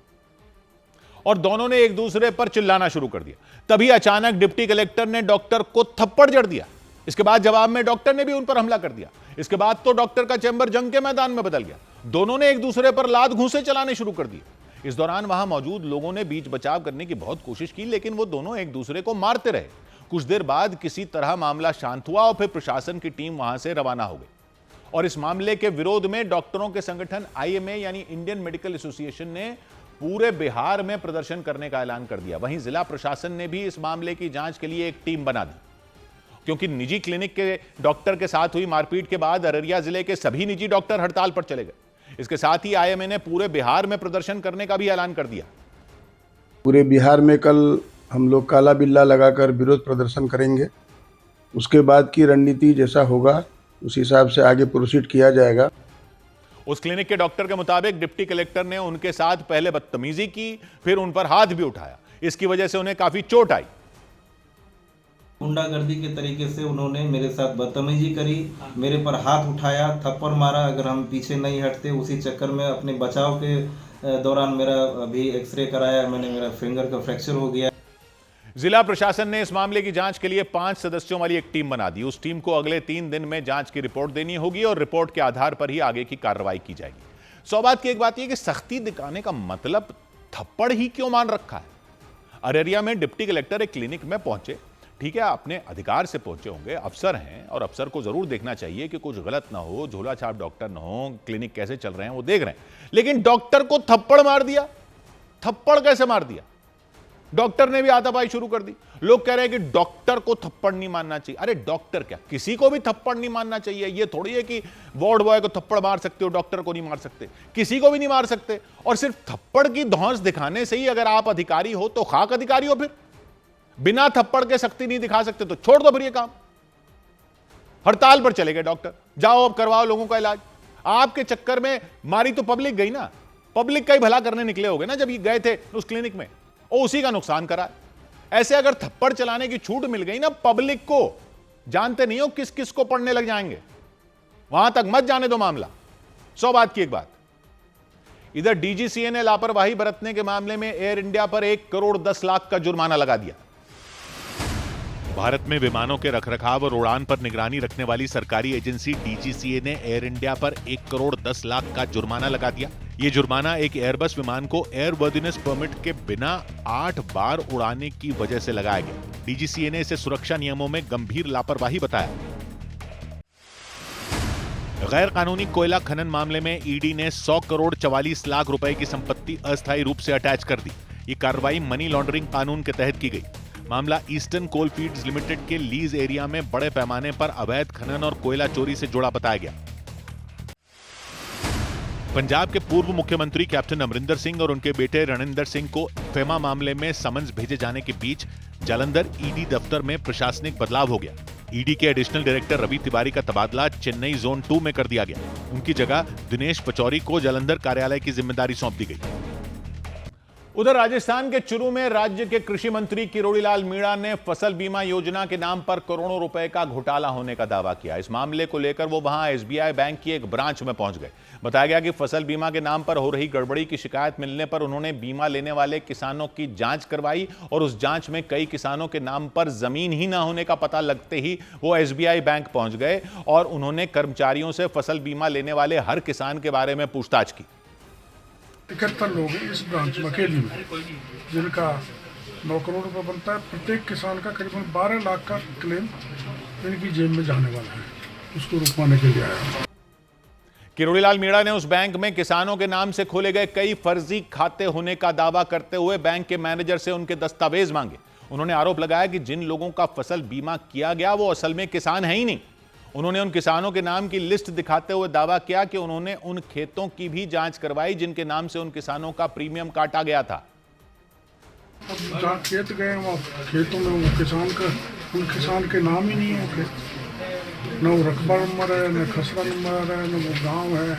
और दोनों ने एक दूसरे पर चिल्लाना शुरू कर दिया। तभी अचानक डिप्टी कलेक्टर ने डॉक्टर को थप्पड़ जड़ दिया। इसके बाद जवाब में डॉक्टर ने भी उन पर हमला कर दिया। इसके बाद तो डॉक्टर का चैम्बर जंग के मैदान में बदल गया। दोनों ने एक दूसरे पर लात घूंसे चलाने शुरू कर दिए। इस दौरान वहां मौजूद लोगों ने बीच बचाव करने की बहुत कोशिश की, लेकिन वो दोनों एक दूसरे को मारते रहे। कुछ देर बाद किसी तरह मामला शांत हुआ और फिर प्रशासन की टीम वहां से रवाना हो गई। और इस मामले के विरोध में डॉक्टरों के संगठन आईएमए यानी इंडियन मेडिकल एसोसिएशन ने पूरे बिहार में प्रदर्शन करने का ऐलान कर दिया। वहीं जिला प्रशासन ने भी इस मामले की जांच के लिए एक टीम बना दी, क्योंकि निजी क्लिनिक के डॉक्टर के साथ हुई मारपीट के बाद अररिया जिले के सभी निजी डॉक्टर हड़ताल पर चले गए। इसके साथ ही आईएमए ने पूरे बिहार में प्रदर्शन करने का भी ऐलान कर दिया। पूरे बिहार में कल हम लोग काला बिल्ला लगाकर विरोध प्रदर्शन करेंगे। उसके बाद की रणनीति जैसा होगा उस हिसाब से आगे प्रोसीड किया जाएगा। उस क्लिनिक के डॉक्टर के मुताबिक डिप्टी कलेक्टर ने उनके साथ पहले बदतमीजी की, फिर उन पर हाथ भी उठाया। इसकी वजह से उन्हें काफी चोट आई। गुंडागर्दी के तरीके से उन्होंने मेरे साथ बदतमीजी करी, मेरे पर हाथ उठाया, थप्पड़ मारा। अगर हम पीछे नहीं हटते, उसी चक्कर में अपने बचाव के दौरान मेरा अभी एक्सरे कराया, मेरा फिंगर का फ्रैक्चर हो गया। जिला प्रशासन ने इस मामले की जांच के लिए 5 सदस्यों वाली एक टीम बना दी। उस टीम को अगले 3 दिन में जांच की रिपोर्ट देनी होगी और रिपोर्ट के आधार पर ही आगे की कार्रवाई की जाएगी। सौबात की एक बात यह कि सख्ती दिखाने का मतलब थप्पड़ ही क्यों मान रखा है। अररिया में डिप्टी कलेक्टर एक क्लिनिक में पहुंचे, ठीक है, अपने अधिकार से पहुंचे होंगे, अफसर हैं और अफसर को जरूर देखना चाहिए कि कुछ गलत ना हो, झोला छाप डॉक्टर ना हो, क्लिनिक कैसे चल रहे हैं वो देख रहे हैं। लेकिन डॉक्टर को थप्पड़ मार दिया। थप्पड़ कैसे मार दिया? डॉक्टर ने भी हाथापाई शुरू कर दी। लोग कह रहे हैं कि डॉक्टर को थप्पड़ नहीं मारना चाहिए। अरे डॉक्टर क्या, किसी को भी थप्पड़ नहीं मारना चाहिए। ये थोड़ी है कि वार्ड बॉय को थप्पड़ मार सकते हो, डॉक्टर को नहीं मार सकते, किसी को भी नहीं मार सकते। और सिर्फ थप्पड़ की धौंस दिखाने से ही अगर आप अधिकारी हो तो खाक अधिकारी हो, फिर बिना थप्पड़ के सख्ती नहीं दिखा सकते तो छोड़ दो फिर ये काम। हड़ताल पर चले गए डॉक्टर, जाओ अब करवाओ लोगों का इलाज। आपके चक्कर में मारी तो पब्लिक गई ना, पब्लिक का ही भला करने निकले होगे ना जब ये गए थे उस क्लिनिक में, और उसी का नुकसान करा। ऐसे अगर थप्पड़ चलाने की छूट मिल गई ना पब्लिक को, जानते नहीं हो किस किस को पड़ने लग जाएंगे, वहां तक मत जाने दो मामला। 100 बात की एक बात। इधर डीजीसीए ने लापरवाही बरतने के मामले में एयर इंडिया पर 1 करोड़ 10 लाख का जुर्माना लगा दिया। भारत में विमानों के रखरखाव और उड़ान पर निगरानी रखने वाली सरकारी एजेंसी डीजीसीए ने एयर इंडिया पर 1 करोड़ 10 लाख का जुर्माना लगा दिया। यह जुर्माना एक एयरबस विमान को एयरवर्दिनेस परमिट के बिना 8 बार उड़ाने की वजह से लगाया गया। डीजीसीए ने इसे सुरक्षा नियमों में गंभीर लापरवाही बताया। गैर कानूनी कोयला खनन मामले में ईडी ने 100 करोड़ 44 लाख रुपए की संपत्ति अस्थायी रूप से अटैच कर दी। ये कार्रवाई मनी लॉन्ड्रिंग कानून के तहत की गई। मामला ईस्टर्न कोल फील्ड्स लिमिटेड के लीज एरिया में बड़े पैमाने पर अवैध खनन और कोयला चोरी से जुड़ा बताया गया। पंजाब के पूर्व मुख्यमंत्री कैप्टन अमरिंदर सिंह और उनके बेटे रणिंदर सिंह को फेमा मामले में समन्स भेजे जाने के बीच जालंधर ईडी दफ्तर में प्रशासनिक बदलाव हो गया। ईडी के एडिशनल डायरेक्टर रवि तिवारी का तबादला चेन्नई जोन 2 में कर दिया गया। उनकी जगह दिनेश पचौरी को जालंधर कार्यालय की जिम्मेदारी सौंप दी गई। उधर राजस्थान के चुरू में राज्य के कृषि मंत्री किरोड़ीलाल मीणा ने फसल बीमा योजना के नाम पर करोड़ों रुपए का घोटाला होने का दावा किया। इस मामले को लेकर वो वहां एसबीआई बैंक की एक ब्रांच में पहुंच गए। बताया गया कि फसल बीमा के नाम पर हो रही गड़बड़ी की शिकायत मिलने पर उन्होंने बीमा लेने वाले किसानों की जांच करवाई और उस जांच में कई किसानों के नाम पर जमीन ही ना होने का पता लगते ही वो एसबीआई बैंक पहुंच गए और उन्होंने कर्मचारियों से फसल बीमा लेने वाले हर किसान के बारे में पूछताछ की। 71 लोग हैं इस ब्रांच में अकेली में, जिनका 9 करोड़ रुपए बनता है। प्रत्येक किसान का करीबन 12 लाख का क्लेम इनकी जेब में जाने वाला है, उसको रुकवाने के लिए आया। किरोड़ीलाल मीणा ने उस बैंक में किसानों के नाम से खोले गए कई फर्जी खाते होने का दावा करते हुए बैंक के मैनेजर से उनके दस्तावेज मांगे। उन्होंने आरोप लगाया कि जिन लोगों का फसल बीमा किया गया वो असल में किसान है ही नहीं। उन्होंने उन किसानों के नाम की लिस्ट दिखाते हुए दावा किया कि उन्होंने उन खेतों की भी जांच करवाई जिनके नाम से उन किसानों का प्रीमियम काटा गया था। जहाँ खेत गए वहाँ खेतों में वो उन किसान के नाम ही नहीं है, न वो रकबा नंबर है, न खसरा नंबर है, न वो गांव है।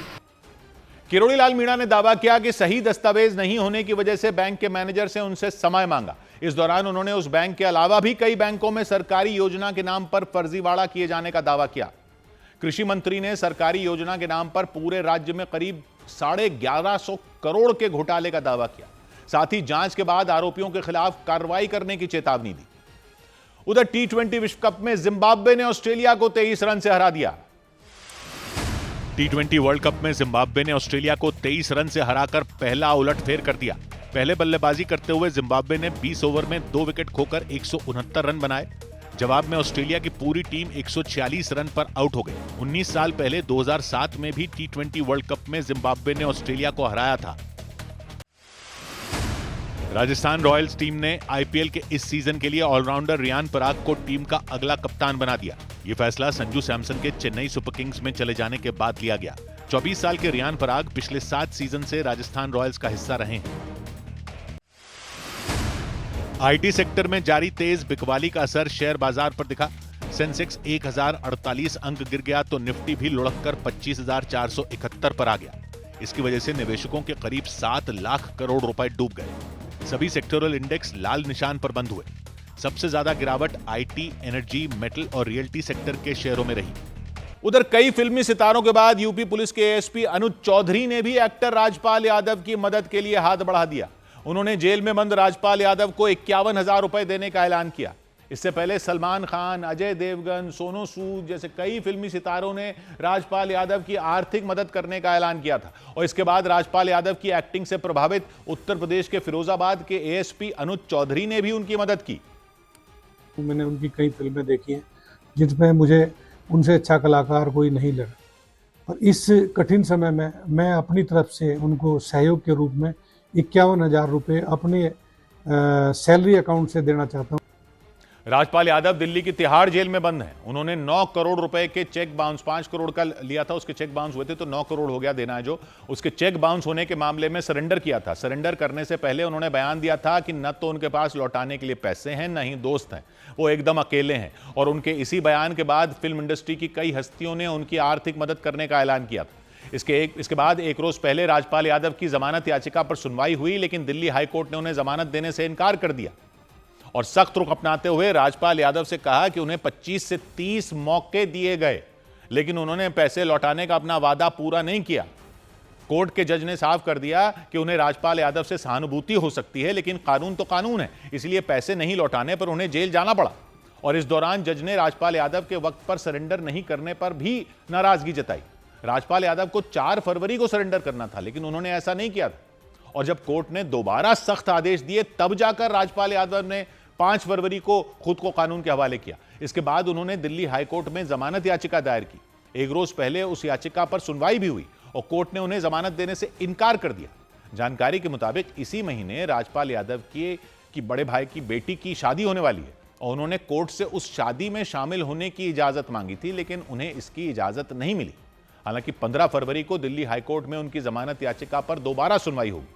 किरोड़ीलाल मीणा ने दावा किया कि सही दस्तावेज नहीं होने की वजह से बैंक के मैनेजर से उनसे समय मांगा। इस दौरान उन्होंने उस बैंक के अलावा भी कई बैंकों में सरकारी योजना के नाम पर फर्जीवाड़ा किए जाने का दावा किया। कृषि मंत्री ने सरकारी योजना के नाम पर पूरे राज्य में करीब 1150 करोड़ के घोटाले का दावा किया। साथ ही जांच के बाद आरोपियों के खिलाफ कार्रवाई करने की चेतावनी दी। उधर T20 विश्व कप में जिम्बाब्वे ने ऑस्ट्रेलिया को 23 रन से हरा दिया। T20 वर्ल्ड कप में जिम्बाब्वे ने ऑस्ट्रेलिया को 23 रन से हराकर पहला उलटफेर कर दिया। पहले बल्लेबाजी करते हुए जिम्बाब्वे ने 20 ओवर में 2 विकेट खोकर 169 रन बनाए। जवाब में ऑस्ट्रेलिया की पूरी टीम 146 रन पर आउट हो गई। 19 साल पहले 2007 में भी T20 वर्ल्ड कप में जिम्बाब्वे ने ऑस्ट्रेलिया को हराया था। राजस्थान रॉयल्स टीम ने आईपीएल के इस सीजन के लिए ऑलराउंडर रियान पराग को टीम का अगला कप्तान बना दिया। यह फैसला संजू सैमसन के चेन्नई सुपर किंग्स में चले जाने के बाद लिया गया। 24 साल के रियान पराग पिछले 7 सीजन से राजस्थान रॉयल्स का हिस्सा रहे हैं। आईटी सेक्टर में जारी तेज बिकवाली का असर शेयर बाजार पर दिखा। सेंसेक्स 1048 अंक गिर गया तो निफ्टी भी लुढ़ककर 25,471 पर आ गया। इसकी वजह से निवेशकों के करीब 7 लाख करोड़ रुपए डूब गए। सभी सेक्टोरल इंडेक्स लाल निशान पर बंद हुए। सबसे ज्यादा गिरावट आईटी, एनर्जी, मेटल और रियल्टी सेक्टर के शेयरों में रही। उधर कई फिल्मी सितारों के बाद यूपी पुलिस के एएसपी अनुज चौधरी ने भी एक्टर राजपाल यादव की मदद के लिए हाथ बढ़ा दिया। उन्होंने जेल में बंद राजपाल यादव को 51,000 रुपए देने का ऐलान किया। इससे पहले सलमान खान, अजय देवगन, सोनू सूद जैसे कई फिल्मी सितारों ने राजपाल यादव की आर्थिक मदद करने का ऐलान किया था। और इसके बाद राजपाल यादव की एक्टिंग से प्रभावित उत्तर प्रदेश के फिरोजाबाद के एएसपी अनुज चौधरी ने भी उनकी मदद की। मैंने उनकी कई फिल्में देखी हैं जिसमें मुझे उनसे अच्छा कलाकार कोई नहीं लगा, और इस कठिन समय में मैं अपनी तरफ से उनको सहयोग के रूप में 51,000 रुपये अपने सैलरी अकाउंट से देना चाहता हूँ। राजपाल यादव दिल्ली की तिहाड़ जेल में बंद हैं। उन्होंने 9 करोड़ रुपए के चेक बाउंस, 5 करोड़ का लिया था, उसके चेक बाउंस हुए थे तो 9 करोड़ हो गया देना है जो, उसके चेक बाउंस होने के मामले में सरेंडर किया था। सरेंडर करने से पहले उन्होंने बयान दिया था कि न तो उनके पास लौटाने के लिए पैसे हैं, न ही दोस्त हैं, वो एकदम अकेले हैं। और उनके इसी बयान के बाद फिल्म इंडस्ट्री की कई हस्तियों ने उनकी आर्थिक मदद करने का ऐलान किया था। इसके बाद एक रोज पहले राजपाल यादव की जमानत याचिका पर सुनवाई हुई, लेकिन दिल्ली हाईकोर्ट ने उन्हें जमानत देने से इनकार कर दिया और सख्त रुख अपनाते हुए राजपाल यादव से कहा कि उन्हें 25 से 30 मौके दिए गए, लेकिन उन्होंने पैसे लौटाने का अपना वादा पूरा नहीं किया। कोर्ट के जज ने साफ कर दिया कि उन्हें राजपाल यादव से सहानुभूति हो सकती है, लेकिन कानून तो कानून है, इसलिए पैसे नहीं लौटाने पर उन्हें जेल जाना पड़ा। और इस दौरान जज ने राजपाल यादव के वक्त पर सरेंडर नहीं करने पर भी नाराजगी जताई। राजपाल यादव को 4 फरवरी को सरेंडर करना था, लेकिन उन्होंने ऐसा नहीं किया था। और जब कोर्ट ने दोबारा सख्त आदेश दिए तब जाकर राजपाल यादव ने 5 फरवरी को खुद को कानून के हवाले किया। इसके बाद उन्होंने दिल्ली हाईकोर्ट में जमानत याचिका दायर की। एक रोज पहले उस याचिका पर सुनवाई भी हुई और कोर्ट ने उन्हें जमानत देने से इनकार कर दिया। जानकारी के मुताबिक इसी महीने राजपाल यादव की बड़े भाई की बेटी की शादी होने वाली है और उन्होंने कोर्ट से उस शादी में शामिल होने की इजाजत मांगी थी, लेकिन उन्हें इसकी इजाजत नहीं मिली। हालांकि 15 फरवरी को दिल्ली हाईकोर्ट में उनकी जमानत याचिका पर दोबारा सुनवाई होगी।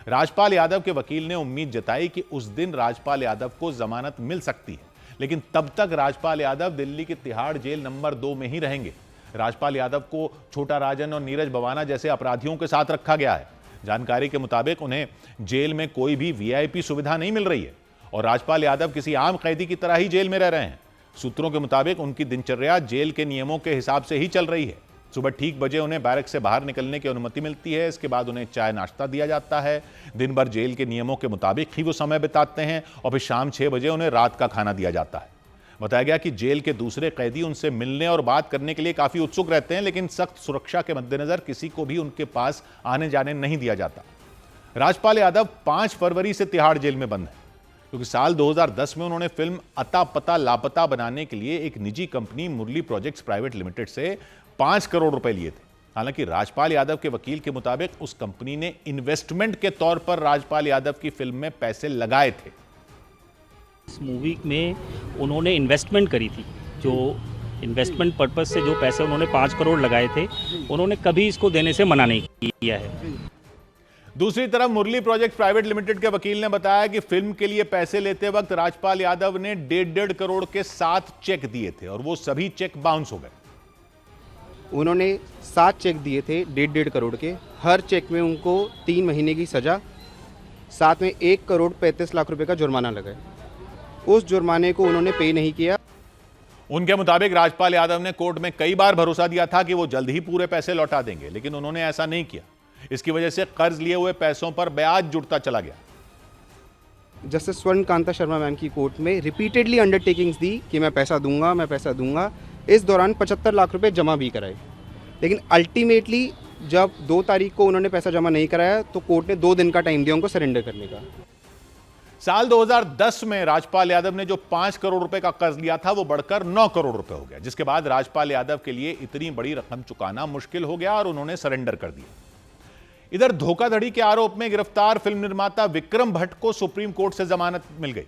राजपाल यादव के वकील ने उम्मीद जताई कि उस दिन राजपाल यादव को जमानत मिल सकती है, लेकिन तब तक राजपाल यादव दिल्ली की तिहाड़ जेल नंबर 2 में ही रहेंगे। राजपाल यादव को छोटा राजन और नीरज भवाना जैसे अपराधियों के साथ रखा गया है। जानकारी के मुताबिक उन्हें जेल में कोई भी वीआईपी सुविधा नहीं मिल रही है और राजपाल यादव किसी आम कैदी की तरह ही जेल में रह रहे हैं। सूत्रों के मुताबिक उनकी दिनचर्या जेल के नियमों के हिसाब से ही चल रही है। सुबह ठीक बजे उन्हें बैरक से बाहर निकलने की अनुमति मिलती है। इसके बाद उन्हें चाय नाश्ता दिया जाता है। दिन भर जेल के नियमों के मुताबिक ही वो समय बिताते हैं और फिर शाम 6 बजे उन्हें रात का खाना दिया जाता है। बताया गया कि जेल के दूसरे कैदी उनसे मिलने और बात करने के लिए काफी उत्सुक रहते हैं, लेकिन सख्त सुरक्षा के मद्देनजर किसी को भी उनके पास आने जाने नहीं दिया जाता। राजपाल यादव 5 फरवरी से तिहाड़ जेल में बंद है, क्योंकि साल 2010 में उन्होंने फिल्म अता पता लापता बनाने के लिए एक निजी कंपनी मुरली प्रोजेक्ट्स प्राइवेट लिमिटेड से 5 करोड़ रुपए लिए थे। हालांकि राजपाल यादव के वकील के मुताबिक उस कंपनी ने इन्वेस्टमेंट के तौर पर राजपाल यादव की फिल्म में पैसे लगाए थे। इस मूवी में उन्होंने इन्वेस्टमेंट करी थी, जो इन्वेस्टमेंट पर्पस से जो पैसे उन्होंने 5 करोड़ लगाए थे, उन्होंने कभी इसको देने से मना नहीं किया है। दूसरी तरफ मुरली प्रोजेक्ट प्राइवेट लिमिटेड के वकील ने बताया कि फिल्म के लिए पैसे लेते वक्त राजपाल यादव ने 1.5 करोड़ के 7 चेक दिए थे और वो सभी चेक बाउंस हो गए। उन्होंने 7 चेक दिए थे 1.5 करोड़ के। हर चेक में उनको 3 महीने की सज़ा, साथ में 1 करोड़ 35 लाख रुपए का जुर्माना लगा। उस जुर्माने को उन्होंने पे नहीं किया। उनके मुताबिक राजपाल यादव ने कोर्ट में कई बार भरोसा दिया था कि वो जल्द ही पूरे पैसे लौटा देंगे, लेकिन उन्होंने ऐसा नहीं किया। इसकी वजह से कर्ज लिए हुए पैसों पर ब्याज जुड़ता चला गया। जस्टिस स्वर्ण कांता शर्मा मैम की कोर्ट में रिपीटेडली अंडरटेकिंग्स दी कि मैं पैसा दूंगा। इस दौरान 75 लाख रुपए जमा भी कराए, लेकिन अल्टीमेटली जब 2 तारीख को उन्होंने पैसा जमा नहीं कराया तो कोर्ट ने 2 दिन का टाइम दिया उनको सरेंडर करने का। साल 2010 में राजपाल यादव ने जो 5 करोड़ रुपए का कर्ज लिया था वो बढ़कर 9 करोड़ रुपए हो गया, जिसके बाद राजपाल यादव के लिए इतनी बड़ी रकम चुकाना मुश्किल हो गया और उन्होंने सरेंडर कर दिया। इधर धोखाधड़ी के आरोप में गिरफ्तार फिल्म निर्माता विक्रम भट्ट को सुप्रीम कोर्ट से जमानत मिल गई।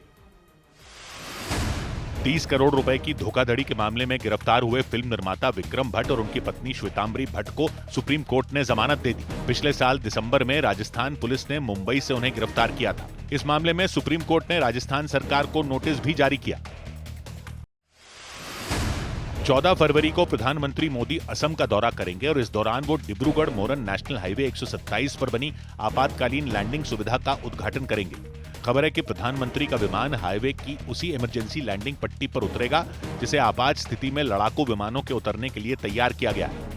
30 करोड़ रुपए की धोखाधड़ी के मामले में गिरफ्तार हुए फिल्म निर्माता विक्रम भट्ट और उनकी पत्नी श्वेतांबरी भट्ट को सुप्रीम कोर्ट ने जमानत दे दी। पिछले साल दिसंबर में राजस्थान पुलिस ने मुंबई से उन्हें गिरफ्तार किया था। इस मामले में सुप्रीम कोर्ट ने राजस्थान सरकार को नोटिस भी जारी किया। 14 फरवरी को प्रधानमंत्री मोदी असम का दौरा करेंगे और इस दौरान वो डिब्रूगढ़ मोरन नेशनल हाईवे 127 पर बनी आपातकालीन लैंडिंग सुविधा का उद्घाटन करेंगे। खबर है कि प्रधानमंत्री का विमान हाईवे की उसी इमरजेंसी लैंडिंग पट्टी पर उतरेगा जिसे आपात स्थिति में लड़ाकू विमानों के उतरने के लिए तैयार किया गया है।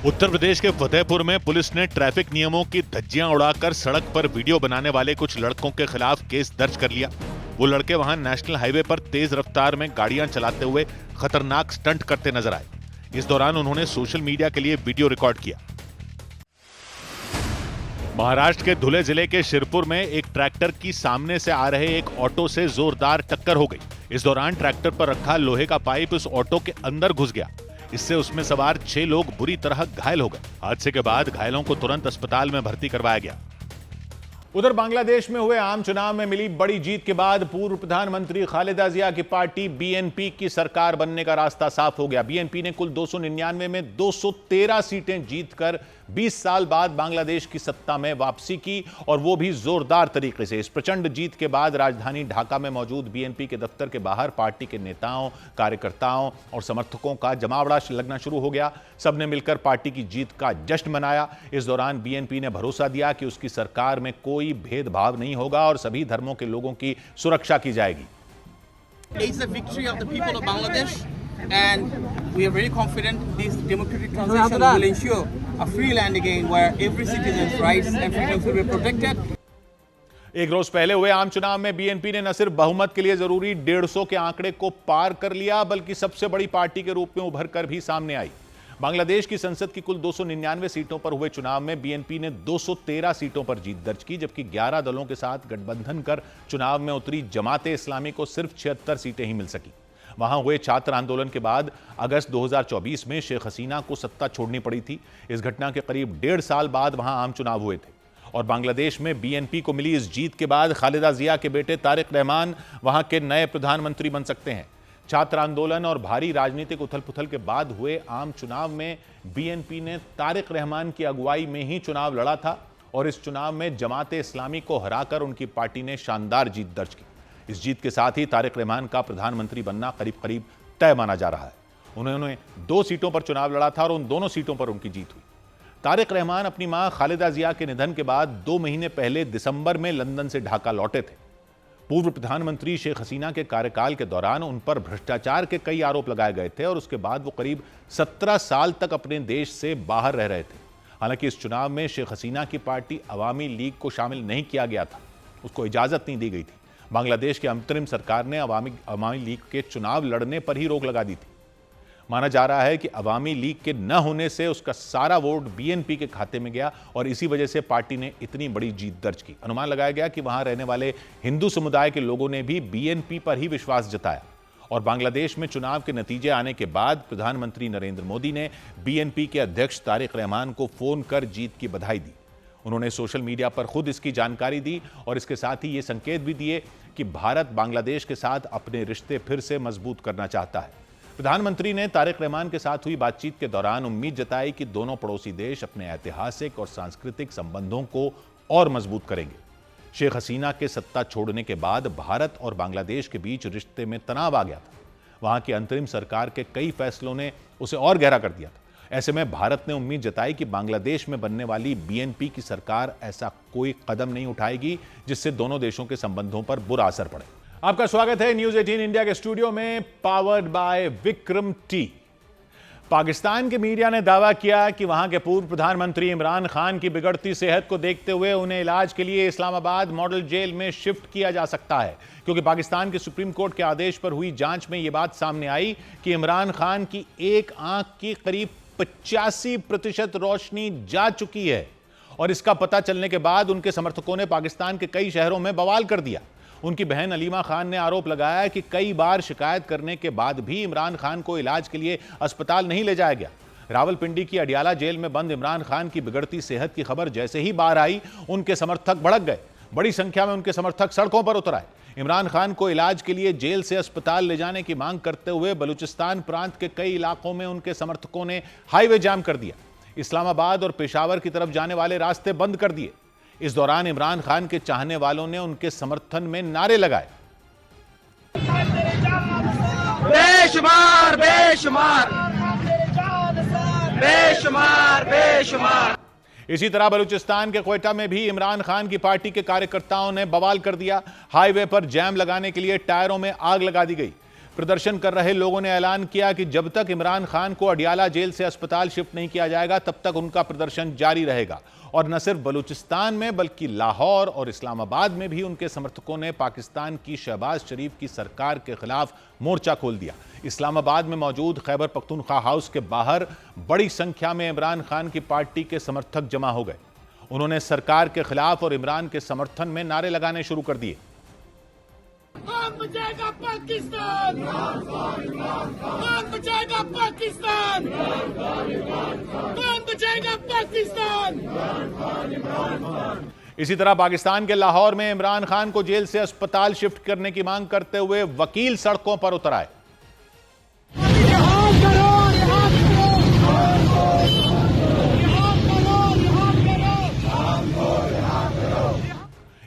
उत्तर प्रदेश के फतेहपुर में पुलिस ने ट्रैफिक नियमों की धज्जियां उड़ाकर सड़क पर वीडियो बनाने वाले कुछ लड़कों के खिलाफ केस दर्ज कर लिया। वो लड़के वहां नेशनल हाईवे पर तेज रफ्तार में गाड़ियां चलाते हुए खतरनाक स्टंट करते नजर आए। इस दौरान उन्होंने सोशल मीडिया के लिए वीडियो रिकॉर्ड किया। महाराष्ट्र के धुले जिले के शिरपुर में एक ट्रैक्टर की सामने से आ रहे एक ऑटो से जोरदार टक्कर हो गई। इस दौरान ट्रैक्टर पर रखा लोहे का पाइप उस ऑटो के अंदर घुस गया। इससे उसमें सवार 6 लोग बुरी तरह घायल हो गए। हादसे के बाद घायलों को तुरंत अस्पताल में भर्ती करवाया गया। उधर बांग्लादेश में हुए आम चुनाव में मिली बड़ी जीत के बाद पूर्व प्रधानमंत्री खालिदा जिया की पार्टी बीएनपी की सरकार बनने का रास्ता साफ हो गया। बीएनपी ने कुल 299 में 213 सीटें जीतकर 20 साल बाद बांग्लादेश की सत्ता में वापसी की, और वो भी जोरदार तरीके से। इस प्रचंड जीत के बाद राजधानी ढाका में मौजूद बीएनपी के दफ्तर के बाहर पार्टी के नेताओं, कार्यकर्ताओं और समर्थकों का जमावड़ा लगना शुरू हो गया। सबने मिलकर पार्टी की जीत का जश्न मनाया। इस दौरान बीएनपी ने भरोसा दिया कि उसकी सरकार में कोई भेदभाव नहीं होगा और सभी धर्मों के लोगों की सुरक्षा की जाएगी। It's a victory of the people of Bangladesh, and we are very confident this democratic transition will ensure a free land again where every citizen's rights and freedoms will be protected. एक रोज पहले हुए आम चुनाव में बीएनपी ने न सिर्फ बहुमत के लिए जरूरी 150 के आंकड़े को पार कर लिया, बल्कि सबसे बड़ी पार्टी के रूप में उभर कर भी सामने आई। बांग्लादेश की संसद की कुल 299 सीटों पर हुए चुनाव में बीएनपी ने 213 सीटों पर जीत दर्ज की, जबकि 11 दलों के साथ गठबंधन कर चुनाव में उतरी जमाते इस्लामी को सिर्फ 76 सीटें ही मिल सकी। वहां हुए छात्र आंदोलन के बाद अगस्त 2024 में शेख हसीना को सत्ता छोड़नी पड़ी थी। इस घटना के करीब 1.5 साल बाद वहां आम चुनाव हुए थे, और बांग्लादेश में बीएनपी को मिली इस जीत के बाद खालिदा जिया के बेटे तारिक रहमान वहां के नए प्रधानमंत्री बन सकते हैं। छात्र आंदोलन और भारी राजनीतिक उथल पुथल के बाद हुए आम चुनाव में बीएनपी ने तारिक रहमान की अगुवाई में ही चुनाव लड़ा था, और इस चुनाव में जमाते इस्लामी को हराकर उनकी पार्टी ने शानदार जीत दर्ज की। इस जीत के साथ ही तारिक रहमान का प्रधानमंत्री बनना करीब करीब तय माना जा रहा है। उन्होंने 2 सीटों पर चुनाव लड़ा था और उन दोनों सीटों पर उनकी जीत हुई। तारिक रहमान अपनी मां खालिदा जिया के निधन के बाद 2 महीने पहले दिसंबर में लंदन से ढाका लौटे थे। पूर्व प्रधानमंत्री शेख हसीना के कार्यकाल के दौरान उन पर भ्रष्टाचार के कई आरोप लगाए गए थे, और उसके बाद वो करीब 17 साल तक अपने देश से बाहर रह रहे थे। हालांकि इस चुनाव में शेख हसीना की पार्टी अवामी लीग को शामिल नहीं किया गया था, उसको इजाजत नहीं दी गई थी। बांग्लादेश की अंतरिम सरकार ने अवामी लीग के चुनाव लड़ने पर ही रोक लगा दी थी। माना जा रहा है कि अवामी लीग के न होने से उसका सारा वोट बीएनपी के खाते में गया, और इसी वजह से पार्टी ने इतनी बड़ी जीत दर्ज की। अनुमान लगाया गया कि वहां रहने वाले हिंदू समुदाय के लोगों ने भी बीएनपी पर ही विश्वास जताया, और बांग्लादेश में चुनाव के नतीजे आने के बाद प्रधानमंत्री नरेंद्र मोदी ने बीएनपी के अध्यक्ष तारिक रहमान को फोन कर जीत की बधाई दी। उन्होंने सोशल मीडिया पर खुद इसकी जानकारी दी, और इसके साथ ही ये संकेत भी दिए कि भारत बांग्लादेश के साथ अपने रिश्ते फिर से मजबूत करना चाहता है। प्रधानमंत्री ने तारिक रहमान के साथ हुई बातचीत के दौरान उम्मीद जताई कि दोनों पड़ोसी देश अपने ऐतिहासिक और सांस्कृतिक संबंधों को और मजबूत करेंगे। शेख हसीना के सत्ता छोड़ने के बाद भारत और बांग्लादेश के बीच रिश्ते में तनाव आ गया था। वहां की अंतरिम सरकार के कई फैसलों ने उसे और गहरा कर दिया था। ऐसे में भारत ने उम्मीद जताई कि बांग्लादेश में बनने वाली बीएनपी की सरकार ऐसा कोई कदम नहीं उठाएगी जिससे दोनों देशों के संबंधों पर बुरा असर पड़े। आपका स्वागत है न्यूज 18 इंडिया के स्टूडियो में, powered by Vikram T. Pakistan के मीडिया ने दावा किया कि वहां के पूर्व प्रधानमंत्री इमरान खान की बिगड़ती सेहत को देखते हुए उन्हें इलाज के लिए इस्लामाबाद मॉडल जेल में शिफ्ट किया जा सकता है, क्योंकि पाकिस्तान के सुप्रीम कोर्ट के आदेश पर हुई जांच में यह बात सामने आई कि इमरान खान की एक आंख की करीब 85% रोशनी जा चुकी है, और इसका पता चलने के बाद उनके समर्थकों ने पाकिस्तान के कई शहरों में बवाल कर दिया। उनकी बहन अलीमा खान ने आरोप लगाया कि कई बार शिकायत करने के बाद भी इमरान खान को इलाज के लिए अस्पताल नहीं ले जाया गया। रावलपिंडी की अडियाला जेल में बंद इमरान खान की बिगड़ती सेहत की खबर जैसे ही बाहर आई, उनके समर्थक भड़क गए। बड़ी संख्या में उनके समर्थक सड़कों पर उतर आए। इमरान खान को इलाज के लिए जेल से अस्पताल ले जाने की मांग करते हुए बलूचिस्तान प्रांत के कई इलाकों में उनके समर्थकों ने हाईवे जाम कर दिया। इस्लामाबाद और पेशावर की तरफ जाने वाले रास्ते बंद कर दिए। इस दौरान इमरान खान के चाहने वालों ने उनके समर्थन में नारे लगाए। बेशुमार बेशुमार बेशुमार बेशुमार। इसी तरह बलूचिस्तान के क्वेटा में भी इमरान खान की पार्टी के कार्यकर्ताओं ने बवाल कर दिया। हाईवे पर जैम लगाने के लिए टायरों में आग लगा दी गई। प्रदर्शन कर रहे लोगों ने ऐलान किया कि जब तक इमरान खान को अडियाला जेल से अस्पताल शिफ्ट नहीं किया जाएगा तब तक उनका प्रदर्शन जारी रहेगा। और न सिर्फ बलूचिस्तान में बल्कि लाहौर और इस्लामाबाद में भी उनके समर्थकों ने पाकिस्तान की शहबाज शरीफ की सरकार के खिलाफ मोर्चा खोल दिया। इस्लामाबाद में मौजूद खैबर पख्तूनख्वा हाउस के बाहर बड़ी संख्या में इमरान खान की पार्टी के समर्थक जमा हो गए। उन्होंने सरकार के खिलाफ और इमरान के समर्थन में नारे लगाने शुरू कर दिए। कौन बचाएगा पाकिस्तान? कौन बचाएगा पाकिस्तान? कौन बचाएगा पाकिस्तान? इसी तरह पाकिस्तान के लाहौर में इमरान खान को जेल से अस्पताल शिफ्ट करने की मांग करते हुए वकील सड़कों पर उतर आए।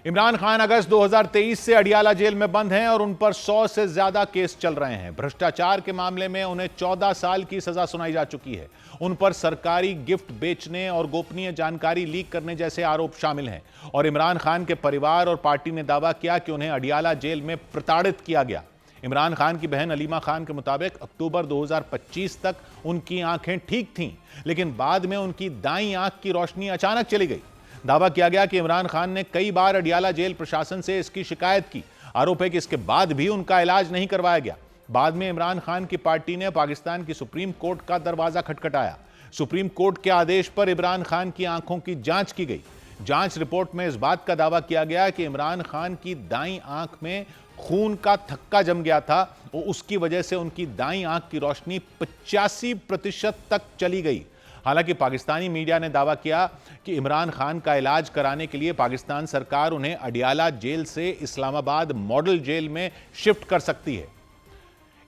इमरान खान अगस्त 2023 से अडियाला जेल में बंद हैं और उन पर 100 से ज्यादा केस चल रहे हैं। भ्रष्टाचार के मामले में उन्हें 14 साल की सजा सुनाई जा चुकी है। उन पर सरकारी गिफ्ट बेचने और गोपनीय जानकारी लीक करने जैसे आरोप शामिल हैं और इमरान खान के परिवार और पार्टी ने दावा किया कि उन्हें अडियाला जेल में प्रताड़ित किया गया। इमरान खान की बहन अलीमा खान के मुताबिक अक्टूबर 2025 तक उनकी आंखें ठीक थीं, लेकिन बाद में उनकी दाईं आंख की रोशनी अचानक चली गई। दावा किया गया कि इमरान खान ने कई बार अडियाला जेल प्रशासन से इसकी शिकायत की। आरोप है कि इसके बाद भी उनका इलाज नहीं करवाया गया। बाद में इमरान खान की पार्टी ने पाकिस्तान की सुप्रीम कोर्ट का दरवाजा खटखटाया। सुप्रीम कोर्ट के आदेश पर इमरान खान की आंखों की जांच की गई। जांच रिपोर्ट में इस बात का दावा किया गया कि इमरान खान की दाईं आंख में खून का थक्का जम गया था और उसकी वजह से उनकी दाईं आंख की रोशनी 85% तक चली गई। हालांकि पाकिस्तानी मीडिया ने दावा किया कि इमरान खान का इलाज कराने के लिए पाकिस्तान सरकार उन्हें अडियाला जेल से इस्लामाबाद मॉडल जेल में शिफ्ट कर सकती है।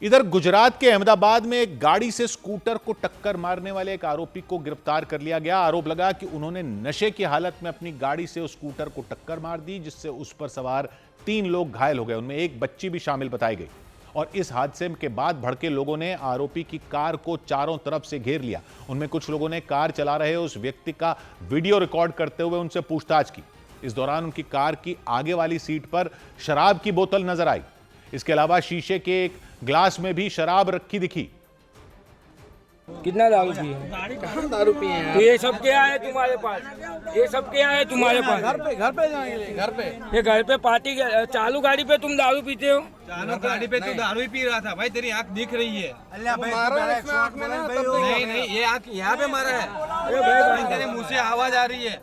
इधर गुजरात के अहमदाबाद में एक गाड़ी से स्कूटर को टक्कर मारने वाले एक आरोपी को गिरफ्तार कर लिया गया। आरोप लगा कि उन्होंने नशे की हालत में अपनी गाड़ी से उस स्कूटर को टक्कर मार दी, जिससे उस पर सवार 3 लोग घायल हो गए। उनमें एक बच्ची भी शामिल बताई गई और इस हादसे के बाद भड़के लोगों ने आरोपी की कार को चारों तरफ से घेर लिया। उनमें कुछ लोगों ने कार चला रहे उस व्यक्ति का वीडियो रिकॉर्ड करते हुए उनसे पूछताछ की। इस दौरान उनकी कार की आगे वाली सीट पर शराब की बोतल नजर आई। इसके अलावा शीशे के एक ग्लास में भी शराब रखी दिखी। कितना दारू पिए? कहाँ दारू पिए हैं? तो ये सब क्या है तुम्हारे पास? ये सब क्या है तुम्हारे पास? घर पे जाएंगे, घर पे। ये घर पे पार्टी चालू गाड़ी पे तुम दारू पीते हो? चालू गाड़ी पे तू दारू ही पी रहा था भाई, तेरी आँख दिख रही है। नहीं, ये आँख यहाँ पे मारा है, तेरे मुँह से आवाज आ रही है।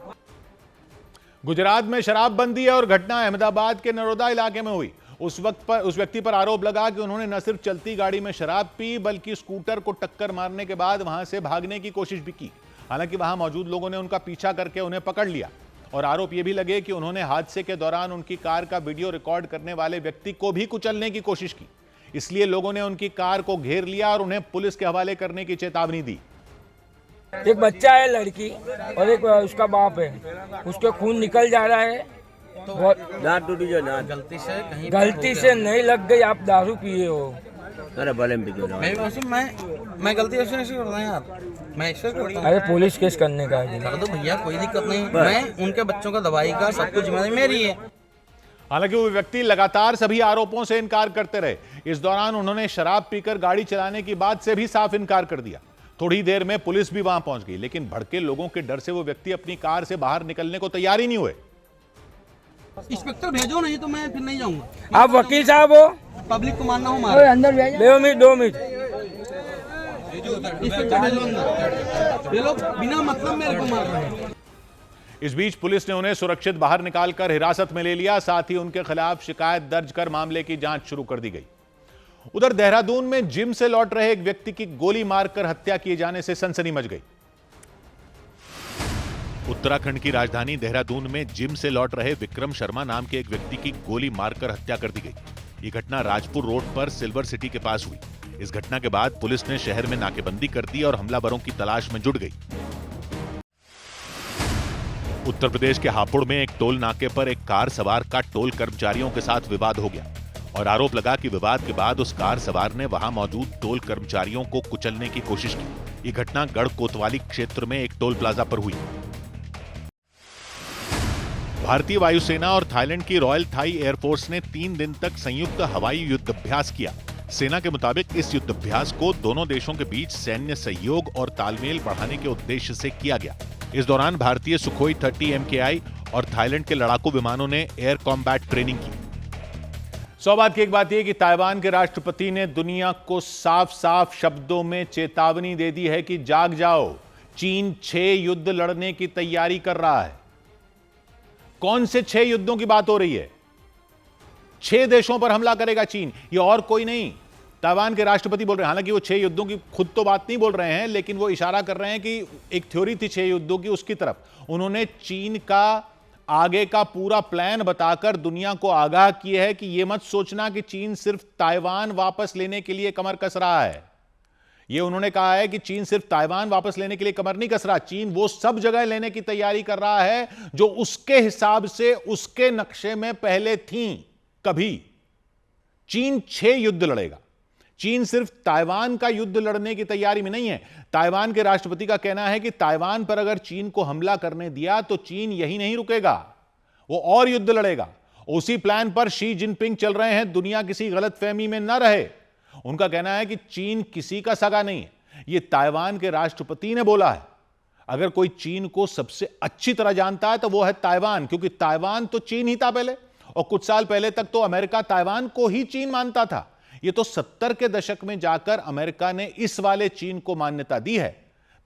गुजरात में शराबबंदी है और घटना अहमदाबाद के नरोदा इलाके में हुई। उस व्यक्ति पर आरोप लगा कि उन्होंने न सिर्फ चलती गाड़ी में शराब पी, बल्कि स्कूटर को टक्कर मारने के बाद वहां से भागने की कोशिश भी की। हालांकि वहां मौजूद लोगों ने उनका पीछा करके उन्हें पकड़ लिया और आरोप यह भी लगे कि उन्होंने हादसे के दौरान उनकी कार का वीडियो रिकॉर्ड करने वाले व्यक्ति को भी कुचलने की कोशिश की। इसलिए लोगों ने उनकी कार को घेर लिया और उन्हें पुलिस के हवाले करने की चेतावनी दी। एक बच्चा है लड़की और एक उसका बाप है, उसके खून निकल जा रहा है। तो दांत टूटी जो दांत गलती से नहीं लग गई, आप दारू पिए हो। अरे भले मैं गलती ऐसे नहीं करता यार, मैं ऐसे करता हूं। अरे पुलिस केस करने का कर दो भैया, कोई दिक्कत नहीं। मैं उनके बच्चों का दवाई का सब कुछ जिम्मेदारी मेरी है। हालांकि वो व्यक्ति लगातार सभी आरोपों से इनकार करते रहे। इस दौरान उन्होंने शराब पीकर गाड़ी चलाने की बात से भी साफ इनकार कर दिया। थोड़ी देर में पुलिस भी वहां पहुंच गई, लेकिन भड़के लोगों के डर से वो व्यक्ति अपनी कार से बाहर निकलने को तैयार ही नहीं हुए। इंस्पेक्टर भेजो, नहीं तो मैं फिर नहीं जाऊंगा। आप वकील साहब हो, पब्लिक को मानना हो हमारे अंदर भेजो। 2 मिनट इंस्पेक्टर भेजो अंदर। ये लोग बिना मतलब मेरे को मार रहे हैं। इस बीच पुलिस ने उन्हें सुरक्षित बाहर निकालकर हिरासत में ले लिया। साथ ही उनके खिलाफ शिकायत दर्ज कर मामले की जांच शुरू कर दी गई। उधर देहरादून में जिम से लौट रहे एक व्यक्ति की गोली मारकर हत्या किए जाने से सनसनी मच गई। उत्तराखंड की राजधानी देहरादून में जिम से लौट रहे विक्रम शर्मा नाम के एक व्यक्ति की गोली मारकर हत्या कर दी गई। ये घटना राजपुर रोड पर सिल्वर सिटी के पास हुई। इस घटना के बाद पुलिस ने शहर में नाकेबंदी कर दी और हमलावरों की तलाश में जुट गई। उत्तर प्रदेश के हापुड़ में एक टोल नाके पर एक कार सवार का टोल कर्मचारियों के साथ विवाद हो गया और आरोप लगा कि विवाद के बाद उस कार सवार ने वहां मौजूद टोल कर्मचारियों को कुचलने की कोशिश की। ये घटना गढ़ कोतवाली क्षेत्र में एक टोल प्लाजा पर हुई। भारतीय वायुसेना और थाईलैंड की रॉयल थाई एयरफोर्स ने 3 दिन तक संयुक्त हवाई युद्धाभ्यास किया। सेना के मुताबिक इस युद्धाभ्यास को दोनों देशों के बीच सैन्य सहयोग और तालमेल बढ़ाने के उद्देश्य से किया गया। इस दौरान भारतीय सुखोई 30 MKI और थाईलैंड के लड़ाकू विमानों ने एयर कॉम्बैट ट्रेनिंग की। सौ बात की एक बात यह कि ताइवान के राष्ट्रपति ने दुनिया को साफ साफ शब्दों में चेतावनी दे दी है कि जाग जाओ, चीन 6 युद्ध लड़ने की तैयारी कर रहा है। कौन से 6 युद्धों की बात हो रही है? 6 देशों पर हमला करेगा चीन, ये और कोई नहीं। ताइवान के राष्ट्रपति बोल रहे हैं। हालांकि वो 6 युद्धों की खुद तो बात नहीं बोल रहे हैं, लेकिन वो इशारा कर रहे हैं कि एक थ्योरी थी 6 युद्धों की, उसकी तरफ। उन्होंने चीन का आगे का पूरा प्लान बताकर दुनिया को आगाह किया है कि यह मत सोचना कि चीन सिर्फ ताइवान वापस लेने के लिए कमर कस रहा है। यह उन्होंने कहा है कि चीन सिर्फ ताइवान वापस लेने के लिए कमर नहीं कस रहा, चीन वो सब जगह लेने की तैयारी कर रहा है जो उसके हिसाब से उसके नक्शे में पहले थी। कभी चीन 6 युद्ध लड़ेगा। चीन सिर्फ ताइवान का युद्ध लड़ने की तैयारी में नहीं है। ताइवान के राष्ट्रपति का कहना है कि ताइवान पर अगर चीन को हमला करने दिया तो चीन यही नहीं रुकेगा, वो और युद्ध लड़ेगा। उसी प्लान पर शी जिनपिंग चल रहे हैं। दुनिया किसी गलतफहमी में न रहे। उनका कहना है कि चीन किसी का सगा नहीं है। यह ताइवान के राष्ट्रपति ने बोला है। अगर कोई चीन को सबसे अच्छी तरह जानता है तो वो है ताइवान, क्योंकि ताइवान तो चीन ही था पहले, और कुछ साल पहले तक तो अमेरिका ताइवान को ही चीन मानता था। ये तो 70 के दशक में जाकर अमेरिका ने इस वाले चीन को मान्यता दी है।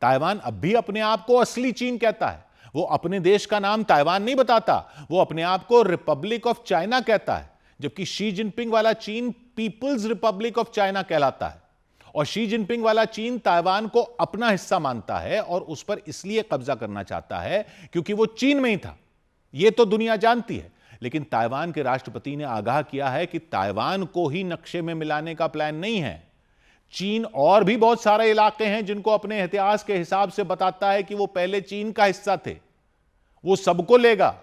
ताइवान अब भी अपने आप को असली चीन कहता है। वो अपने देश का नाम ताइवान नहीं बताता, वो अपने आप को रिपब्लिक ऑफ चाइना कहता है, जबकि शी जिनपिंग वाला चीन पीपल्स रिपब्लिक ऑफ चाइना कहलाता है। और शी जिनपिंग वाला चीन ताइवान को अपना हिस्सा मानता है और उस पर इसलिए कब्जा करना चाहता है क्योंकि वो चीन में ही था। यह तो दुनिया जानती है, लेकिन ताइवान के राष्ट्रपति ने आगाह किया है कि ताइवान को ही नक्शे में मिलाने का प्लान नहीं है। चीन और भी बहुत सारे इलाके हैं जिनको अपने इतिहास के हिसाब से बताता है कि वो पहले चीन का हिस्सा थे, वो सबको लेगा।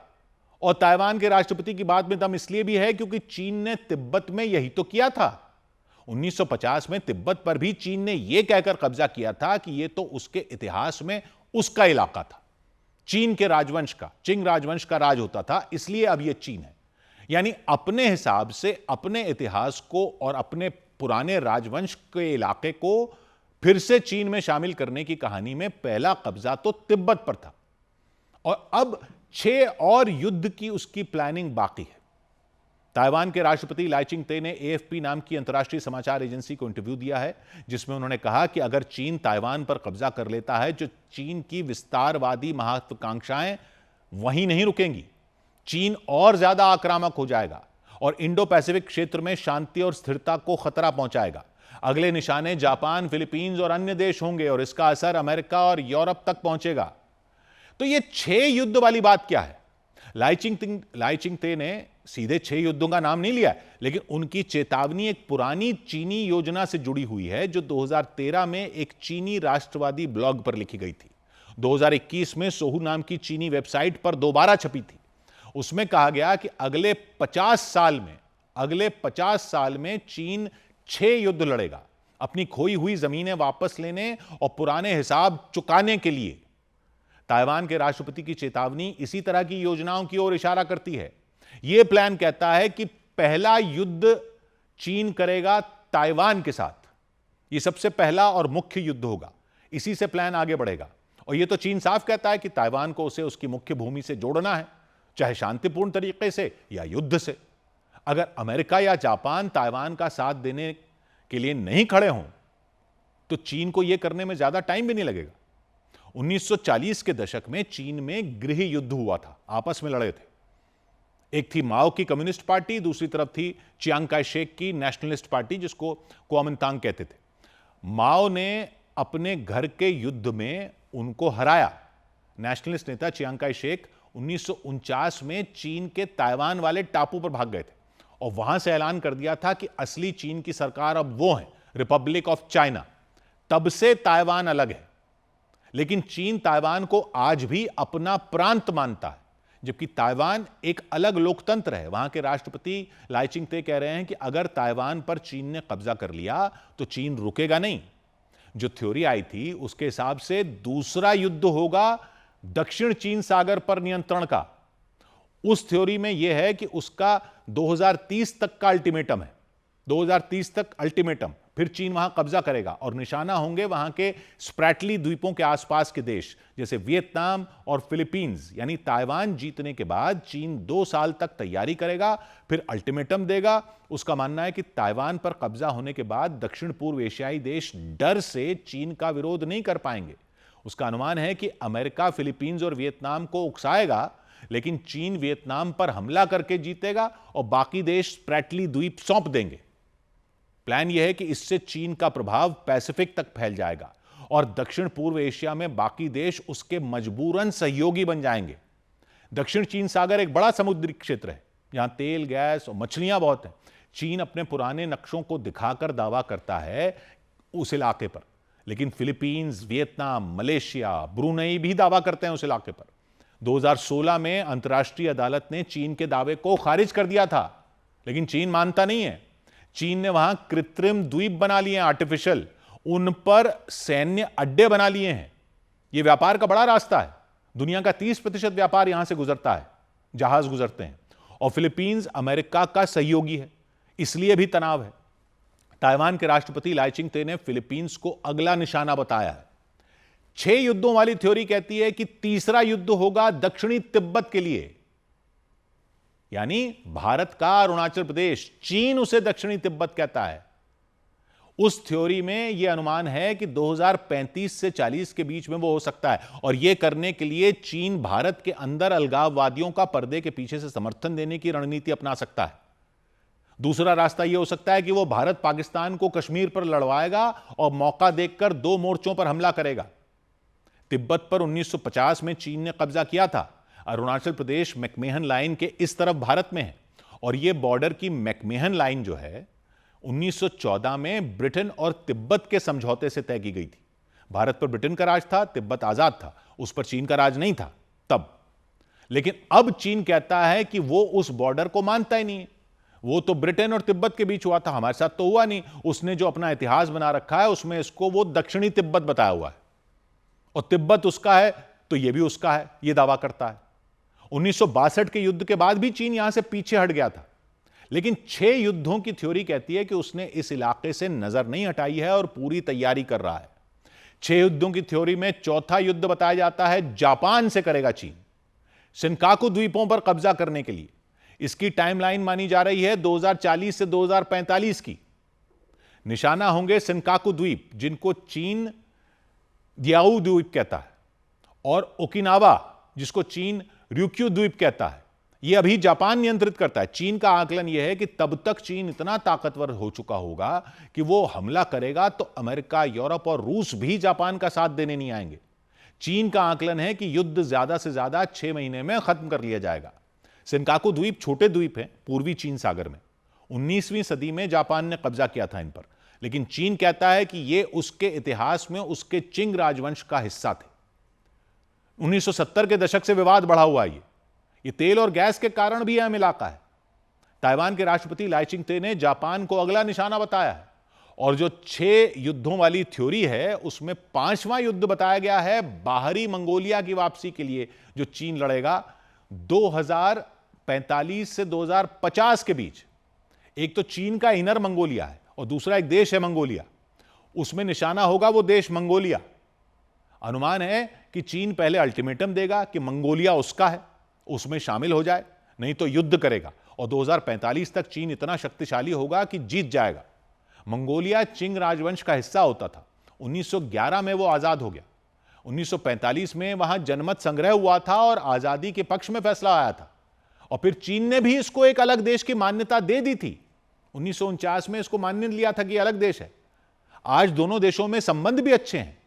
और ताइवान के राष्ट्रपति की बात में दम इसलिए भी है क्योंकि चीन ने तिब्बत में यही तो किया था। 1950 में तिब्बत पर भी चीन ने यह कहकर कब्जा किया था कि यह तो उसके इतिहास में उसका इलाका था, चीन के राजवंश का, चिंग राजवंश का राज होता था, इसलिए अब यह चीन है। यानी अपने हिसाब से अपने इतिहास को और अपने पुराने राजवंश के इलाके को फिर से चीन में शामिल करने की कहानी में पहला कब्जा तो तिब्बत पर था, और अब 6 और युद्ध की उसकी प्लानिंग बाकी है। ताइवान के राष्ट्रपति लाई चिंग-ते ने AFP नाम की अंतर्राष्ट्रीय समाचार एजेंसी को इंटरव्यू दिया है, जिसमें उन्होंने कहा कि अगर चीन ताइवान पर कब्जा कर लेता है, जो चीन की विस्तारवादी महत्वाकांक्षाएं वहीं नहीं रुकेंगी। चीन और ज्यादा आक्रामक हो जाएगा और इंडो पैसिफिक क्षेत्र में शांति और स्थिरता को खतरा पहुंचाएगा। अगले निशाने जापान, फिलीपींस और अन्य देश होंगे और इसका असर अमेरिका और यूरोप तक पहुंचेगा। तो ये 6 युद्ध वाली बात क्या है? लाई चिंग-ते ने सीधे 6 युद्धों का नाम नहीं लिया, लेकिन उनकी चेतावनी एक पुरानी चीनी योजना से जुड़ी हुई है जो 2013 में एक चीनी राष्ट्रवादी ब्लॉग पर लिखी गई थी। 2021 में सोहू नाम की चीनी वेबसाइट पर दोबारा छपी थी। उसमें कहा गया कि अगले 50 साल में चीन 6 युद्ध लड़ेगा, अपनी खोई हुई जमीनें वापस लेने और पुराने हिसाब चुकाने के लिए। ताइवान के राष्ट्रपति की चेतावनी इसी तरह की योजनाओं की ओर इशारा करती है। यह प्लान कहता है कि पहला युद्ध चीन करेगा ताइवान के साथ, यह सबसे पहला और मुख्य युद्ध होगा। इसी से प्लान आगे बढ़ेगा। और यह तो चीन साफ कहता है कि ताइवान को उसे उसकी मुख्य भूमि से जोड़ना है, चाहे शांतिपूर्ण तरीके से या युद्ध से। अगर अमेरिका या जापान ताइवान का साथ देने के लिए नहीं खड़े हों तो चीन को यह करने में ज्यादा टाइम भी नहीं लगेगा। 1940 के दशक में चीन में गृह युद्ध हुआ था, आपस में लड़े थे। एक थी माओ की कम्युनिस्ट पार्टी, दूसरी तरफ थी चियांग काई शेक की नेशनलिस्ट पार्टी, जिसको कुओमिंतांग कहते थे। माओ ने अपने घर के युद्ध में उनको हराया। नेशनलिस्ट नेता चियांग काई शेक 1949 में चीन के ताइवान वाले टापू पर भाग गए थे और वहां से ऐलान कर दिया था कि असली चीन की सरकार अब वो है, रिपब्लिक ऑफ चाइना। तब से ताइवान अलग है, लेकिन चीन ताइवान को आज भी अपना प्रांत मानता है, जबकि ताइवान एक अलग लोकतंत्र है। वहां के राष्ट्रपति लाई चिंग-ते कह रहे हैं कि अगर ताइवान पर चीन ने कब्जा कर लिया तो चीन रुकेगा नहीं। जो थ्योरी आई थी उसके हिसाब से दूसरा युद्ध होगा दक्षिण चीन सागर पर नियंत्रण का। उस थ्योरी में यह है कि उसका 2030 तक का अल्टीमेटम है। 2030 तक अल्टीमेटम, फिर चीन वहां कब्जा करेगा और निशाना होंगे वहां के स्प्रैटली द्वीपों के आसपास के देश जैसे वियतनाम और फिलीपींस। यानी ताइवान जीतने के बाद चीन 2 साल तक तैयारी करेगा, फिर अल्टीमेटम देगा। उसका मानना है कि ताइवान पर कब्जा होने के बाद दक्षिण पूर्व एशियाई देश डर से चीन का विरोध नहीं कर पाएंगे। उसका अनुमान है कि अमेरिका फिलीपींस और वियतनाम को उकसाएगा, लेकिन चीन वियतनाम पर हमला करके जीतेगा और बाकी देश स्प्रैटली द्वीप सौंप देंगे। प्लान यह है कि इससे चीन का प्रभाव पैसिफिक तक फैल जाएगा और दक्षिण पूर्व एशिया में बाकी देश उसके मजबूरन सहयोगी बन जाएंगे। दक्षिण चीन सागर एक बड़ा समुद्री क्षेत्र है, जहां तेल, गैस और मछलियां बहुत हैं। चीन अपने पुराने नक्शों को दिखाकर दावा करता है उस इलाके पर, लेकिन फिलीपींस, वियतनाम, मलेशिया, ब्रुनई भी दावा करते हैं उस इलाके पर। 2016 में अंतर्राष्ट्रीय अदालत ने चीन के दावे को खारिज कर दिया था, लेकिन चीन मानता नहीं है। चीन ने वहां कृत्रिम द्वीप बना लिए हैं, आर्टिफिशियल, उन पर सैन्य अड्डे बना लिए हैं। यह व्यापार का बड़ा रास्ता है। दुनिया का 30% व्यापार यहां से गुजरता है, जहाज गुजरते हैं। और फिलीपींस अमेरिका का सहयोगी है, इसलिए भी तनाव है। ताइवान के राष्ट्रपति लाई चिंग-ते ने फिलीपींस को अगला निशाना बताया है। 6 युद्धों वाली थ्योरी कहती है कि तीसरा युद्ध होगा दक्षिणी तिब्बत के लिए, यानी भारत का अरुणाचल प्रदेश, चीन उसे दक्षिणी तिब्बत कहता है। उस थ्योरी में यह अनुमान है कि 2035 से 40 के बीच में वो हो सकता है, और यह करने के लिए चीन भारत के अंदर अलगाववादियों का पर्दे के पीछे से समर्थन देने की रणनीति अपना सकता है। दूसरा रास्ता यह हो सकता है कि वो भारत पाकिस्तान को कश्मीर पर लड़वाएगा और मौका देखकर 2 मोर्चों पर हमला करेगा। तिब्बत पर 1950 में चीन ने कब्जा किया था। अरुणाचल प्रदेश मैकमेहन लाइन के इस तरफ भारत में है, और यह बॉर्डर की मैकमेहन लाइन जो है 1914 में ब्रिटेन और तिब्बत के समझौते से तय की गई थी। भारत पर ब्रिटेन का राज था, तिब्बत आजाद था, उस पर चीन का राज नहीं था तब। लेकिन अब चीन कहता है कि वो उस बॉर्डर को मानता ही नहीं है। वो तो ब्रिटेन और तिब्बत के बीच हुआ था, हमारे साथ तो हुआ नहीं। उसने जो अपना इतिहास बना रखा है उसमें इसको वो दक्षिणी तिब्बत बताया हुआ है, और तिब्बत उसका है तो यह भी उसका है, यह दावा करता है। 1962 के युद्ध के बाद भी चीन यहां से पीछे हट गया था, लेकिन 6 युद्धों की थ्योरी कहती है कि उसने इस इलाके से नजर नहीं हटाई है और पूरी तैयारी कर रहा है। 6 युद्धों की थ्योरी में चौथा युद्ध बताया जाता है जापान से करेगा चीन, शिनकाकू द्वीपों पर कब्जा करने के लिए। इसकी टाइमलाइन मानी जा रही है 2040 से 2045 की। निशाना होंगे शिनकाकू द्वीप, जिनको चीन दियाओ द्वीप कहता है, और ओकिनावा, जिसको चीन ryukyu द्वीप कहता है। यह अभी जापान नियंत्रित करता है। चीन का आकलन यह है कि तब तक चीन इतना ताकतवर हो चुका होगा कि वो हमला करेगा तो अमेरिका, यूरोप और रूस भी जापान का साथ देने नहीं आएंगे। चीन का आकलन है कि युद्ध ज्यादा से ज्यादा 6 महीने में खत्म कर लिया जाएगा। शिनकाकू द्वीप छोटे द्वीप हैं पूर्वी चीन सागर में। 19वीं सदी में जापान ने कब्जा किया था इन पर, लेकिन चीन कहता है कि ये उसके इतिहास में उसके चिंग राजवंश का हिस्सा थे। 1970 के दशक से विवाद बढ़ा हुआ है। ये तेल और गैस के कारण भी अहम इलाका है। ताइवान के राष्ट्रपति लाई चिंग-ते ने जापान को अगला निशाना बताया है, और जो 6 युद्धों वाली थ्योरी है उसमें 5वां युद्ध बताया गया है बाहरी मंगोलिया की वापसी के लिए, जो चीन लड़ेगा 2045 से 2050 के बीच। एक तो चीन का इनर मंगोलिया है और दूसरा एक देश है मंगोलिया, उसमें निशाना होगा वो देश मंगोलिया। अनुमान है कि चीन पहले अल्टीमेटम देगा कि मंगोलिया उसका है, उसमें शामिल हो जाए, नहीं तो युद्ध करेगा, और 2045 तक चीन इतना शक्तिशाली होगा कि जीत जाएगा। मंगोलिया चिंग राजवंश का हिस्सा होता था। 1911 में वो आजाद हो गया। 1945 में वहां जनमत संग्रह हुआ था और आजादी के पक्ष में फैसला आया था, और फिर चीन ने भी इसको एक अलग देश की मान्यता दे दी थी। 1949 में इसको मान्य लिया था कि अलग देश है। आज दोनों देशों में संबंध भी अच्छे हैं,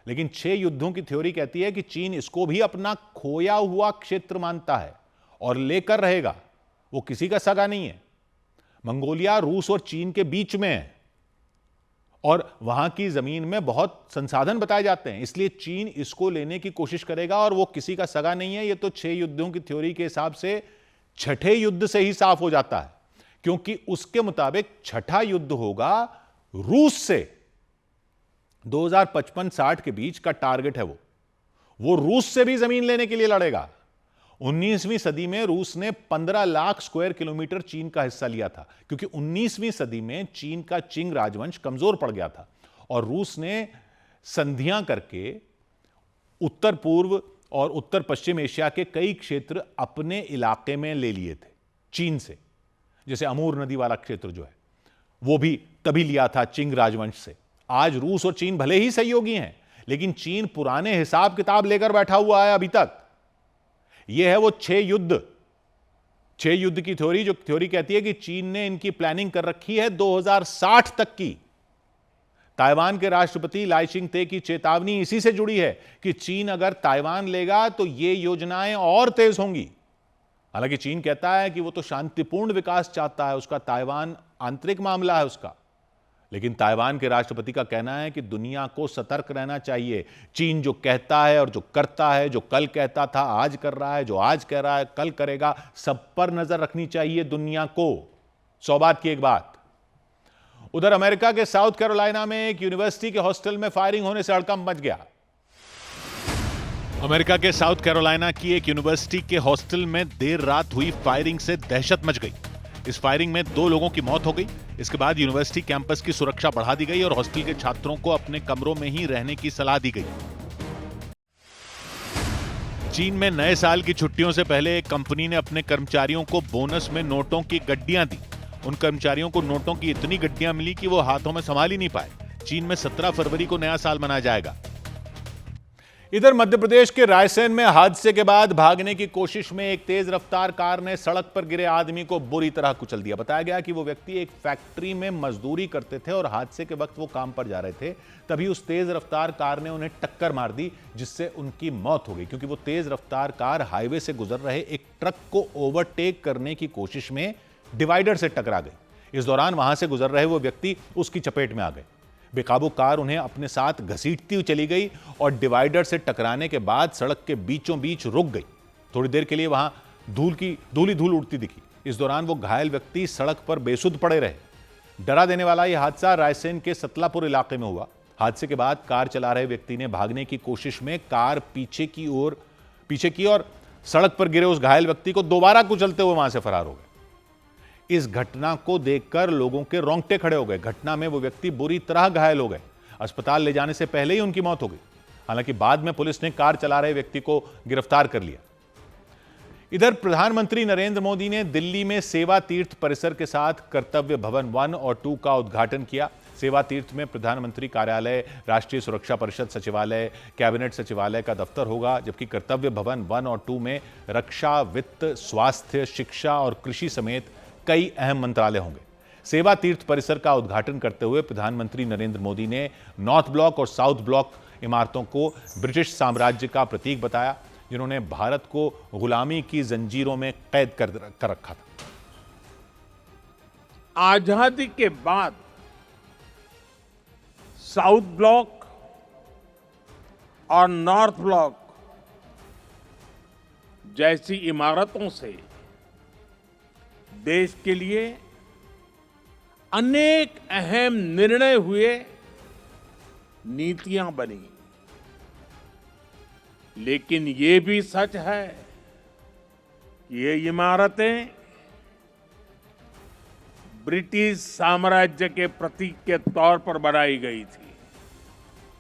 लेकिन 6 युद्धों की थ्योरी कहती है कि चीन इसको भी अपना खोया हुआ क्षेत्र मानता है और लेकर रहेगा। वो किसी का सगा नहीं है। मंगोलिया रूस और चीन के बीच में है, और वहां की जमीन में बहुत संसाधन बताए जाते हैं, इसलिए चीन इसको लेने की कोशिश करेगा, और वो किसी का सगा नहीं है। ये तो 6 युद्धों की थ्योरी के हिसाब से 6ठे युद्ध से ही साफ हो जाता है, क्योंकि उसके मुताबिक 6ठा युद्ध होगा रूस से। 2055-60 के बीच का टारगेट है वो रूस से भी जमीन लेने के लिए लड़ेगा। 19वीं सदी में रूस ने 15 लाख स्क्वायर किलोमीटर चीन का हिस्सा लिया था, क्योंकि 19वीं सदी में चीन का चिंग राजवंश कमजोर पड़ गया था, और रूस ने संधियां करके उत्तर पूर्व और उत्तर पश्चिम एशिया के कई क्षेत्र अपने इलाके में ले लिए थे चीन से। जैसे अमूर नदी वाला क्षेत्र जो है वो भी तभी लिया था चिंग राजवंश से। आज रूस और चीन भले ही सहयोगी हैं, लेकिन चीन पुराने हिसाब किताब लेकर बैठा हुआ है अभी तक। यह है वो 6 युद्ध की थ्योरी, जो थ्योरी कहती है कि चीन ने इनकी प्लानिंग कर रखी है 2060 तक की। ताइवान के राष्ट्रपति लाई चिंग-ते की चेतावनी इसी से जुड़ी है कि चीन अगर ताइवान लेगा तो ये योजनाएं और तेज होंगी। हालांकि चीन कहता है कि वो तो शांतिपूर्ण विकास चाहता है, उसका ताइवान आंतरिक मामला है उसका। लेकिन ताइवान के राष्ट्रपति का कहना है कि दुनिया को सतर्क रहना चाहिए। चीन जो कहता है और जो करता है, जो कल कहता था आज कर रहा है, जो आज कह रहा है कल करेगा, सब पर नजर रखनी चाहिए दुनिया को। 100 बात की एक बात। उधर अमेरिका के साउथ कैरोलिना में एक यूनिवर्सिटी के हॉस्टल में फायरिंग होने से हड़कंप मच गया। अमेरिका के साउथ कैरोलिना की एक यूनिवर्सिटी के हॉस्टल में देर रात हुई फायरिंग से दहशत मच गई। इस फायरिंग में 2 लोगों की मौत हो गई। इसके बाद यूनिवर्सिटी कैंपस की सुरक्षा बढ़ा दी गई और हॉस्टल के छात्रों को अपने कमरों में ही रहने की सलाह दी गई। चीन में नए साल की छुट्टियों से पहले एक कंपनी ने अपने कर्मचारियों को बोनस में नोटों की गड्डियां दी। उन कर्मचारियों को नोटों की इतनी गड्डियां मिली कि वो हाथों में संभाल ही नहीं पाए। चीन में 17 फरवरी को नया साल मनाया जाएगा। इधर मध्य प्रदेश के रायसेन में हादसे के बाद भागने की कोशिश में एक तेज रफ्तार कार ने सड़क पर गिरे आदमी को बुरी तरह कुचल दिया। बताया गया कि वो व्यक्ति एक फैक्ट्री में मजदूरी करते थे और हादसे के वक्त वो काम पर जा रहे थे। तभी उस तेज रफ्तार कार ने उन्हें टक्कर मार दी, जिससे उनकी मौत हो गई, क्योंकि वो तेज रफ्तार कार हाईवे से गुजर रहे एक ट्रक को ओवरटेक करने की कोशिश में डिवाइडर से टकरा गई। इस दौरान वहां से गुजर रहे वो व्यक्ति उसकी चपेट में आ गए। बेकाबू कार उन्हें अपने साथ घसीटती हुई चली गई और डिवाइडर से टकराने के बाद सड़क के बीचों बीच रुक गई। थोड़ी देर के लिए वहां धूल उड़ती दिखी। इस दौरान वो घायल व्यक्ति सड़क पर बेसुध पड़े रहे। डरा देने वाला यह हादसा रायसेन के सतलापुर इलाके में हुआ। हादसे के बाद कार चला रहे व्यक्ति ने भागने की कोशिश में कार पीछे की और सड़क पर गिरे उस घायल व्यक्ति को दोबारा कुचलते हुए वहां से फरार हो गए। इस घटना को देखकर लोगों के रोंगटे खड़े हो गए। घटना में वो व्यक्ति बुरी तरह घायल हो गए। अस्पताल ले जाने से पहले ही उनकी मौत हो गई। हालांकि बाद में पुलिस ने कार चला रहे व्यक्ति को गिरफ्तार कर लिया। इधर प्रधानमंत्री नरेंद्र मोदी ने दिल्ली में सेवा तीर्थ परिसर के साथ कर्तव्य भवन 1 और 2 का उद्घाटन किया। सेवा तीर्थ में प्रधानमंत्री कार्यालय, राष्ट्रीय सुरक्षा परिषद सचिवालय, कैबिनेट सचिवालय का दफ्तर होगा, जबकि कर्तव्य भवन 1 और 2 में रक्षा, वित्त, स्वास्थ्य, शिक्षा और कृषि समेत कई अहम मंत्रालय होंगे। सेवा तीर्थ परिसर का उद्घाटन करते हुए प्रधानमंत्री नरेंद्र मोदी ने नॉर्थ ब्लॉक और साउथ ब्लॉक इमारतों को ब्रिटिश साम्राज्य का प्रतीक बताया, जिन्होंने भारत को गुलामी की जंजीरों में कैद कर रखा था। आजादी के बाद साउथ ब्लॉक और नॉर्थ ब्लॉक जैसी इमारतों से देश के लिए अनेक अहम निर्णय हुए, नीतियां बनी। लेकिन ये भी सच है कि ये इमारतें ब्रिटिश साम्राज्य के प्रतीक के तौर पर बनाई गई थी।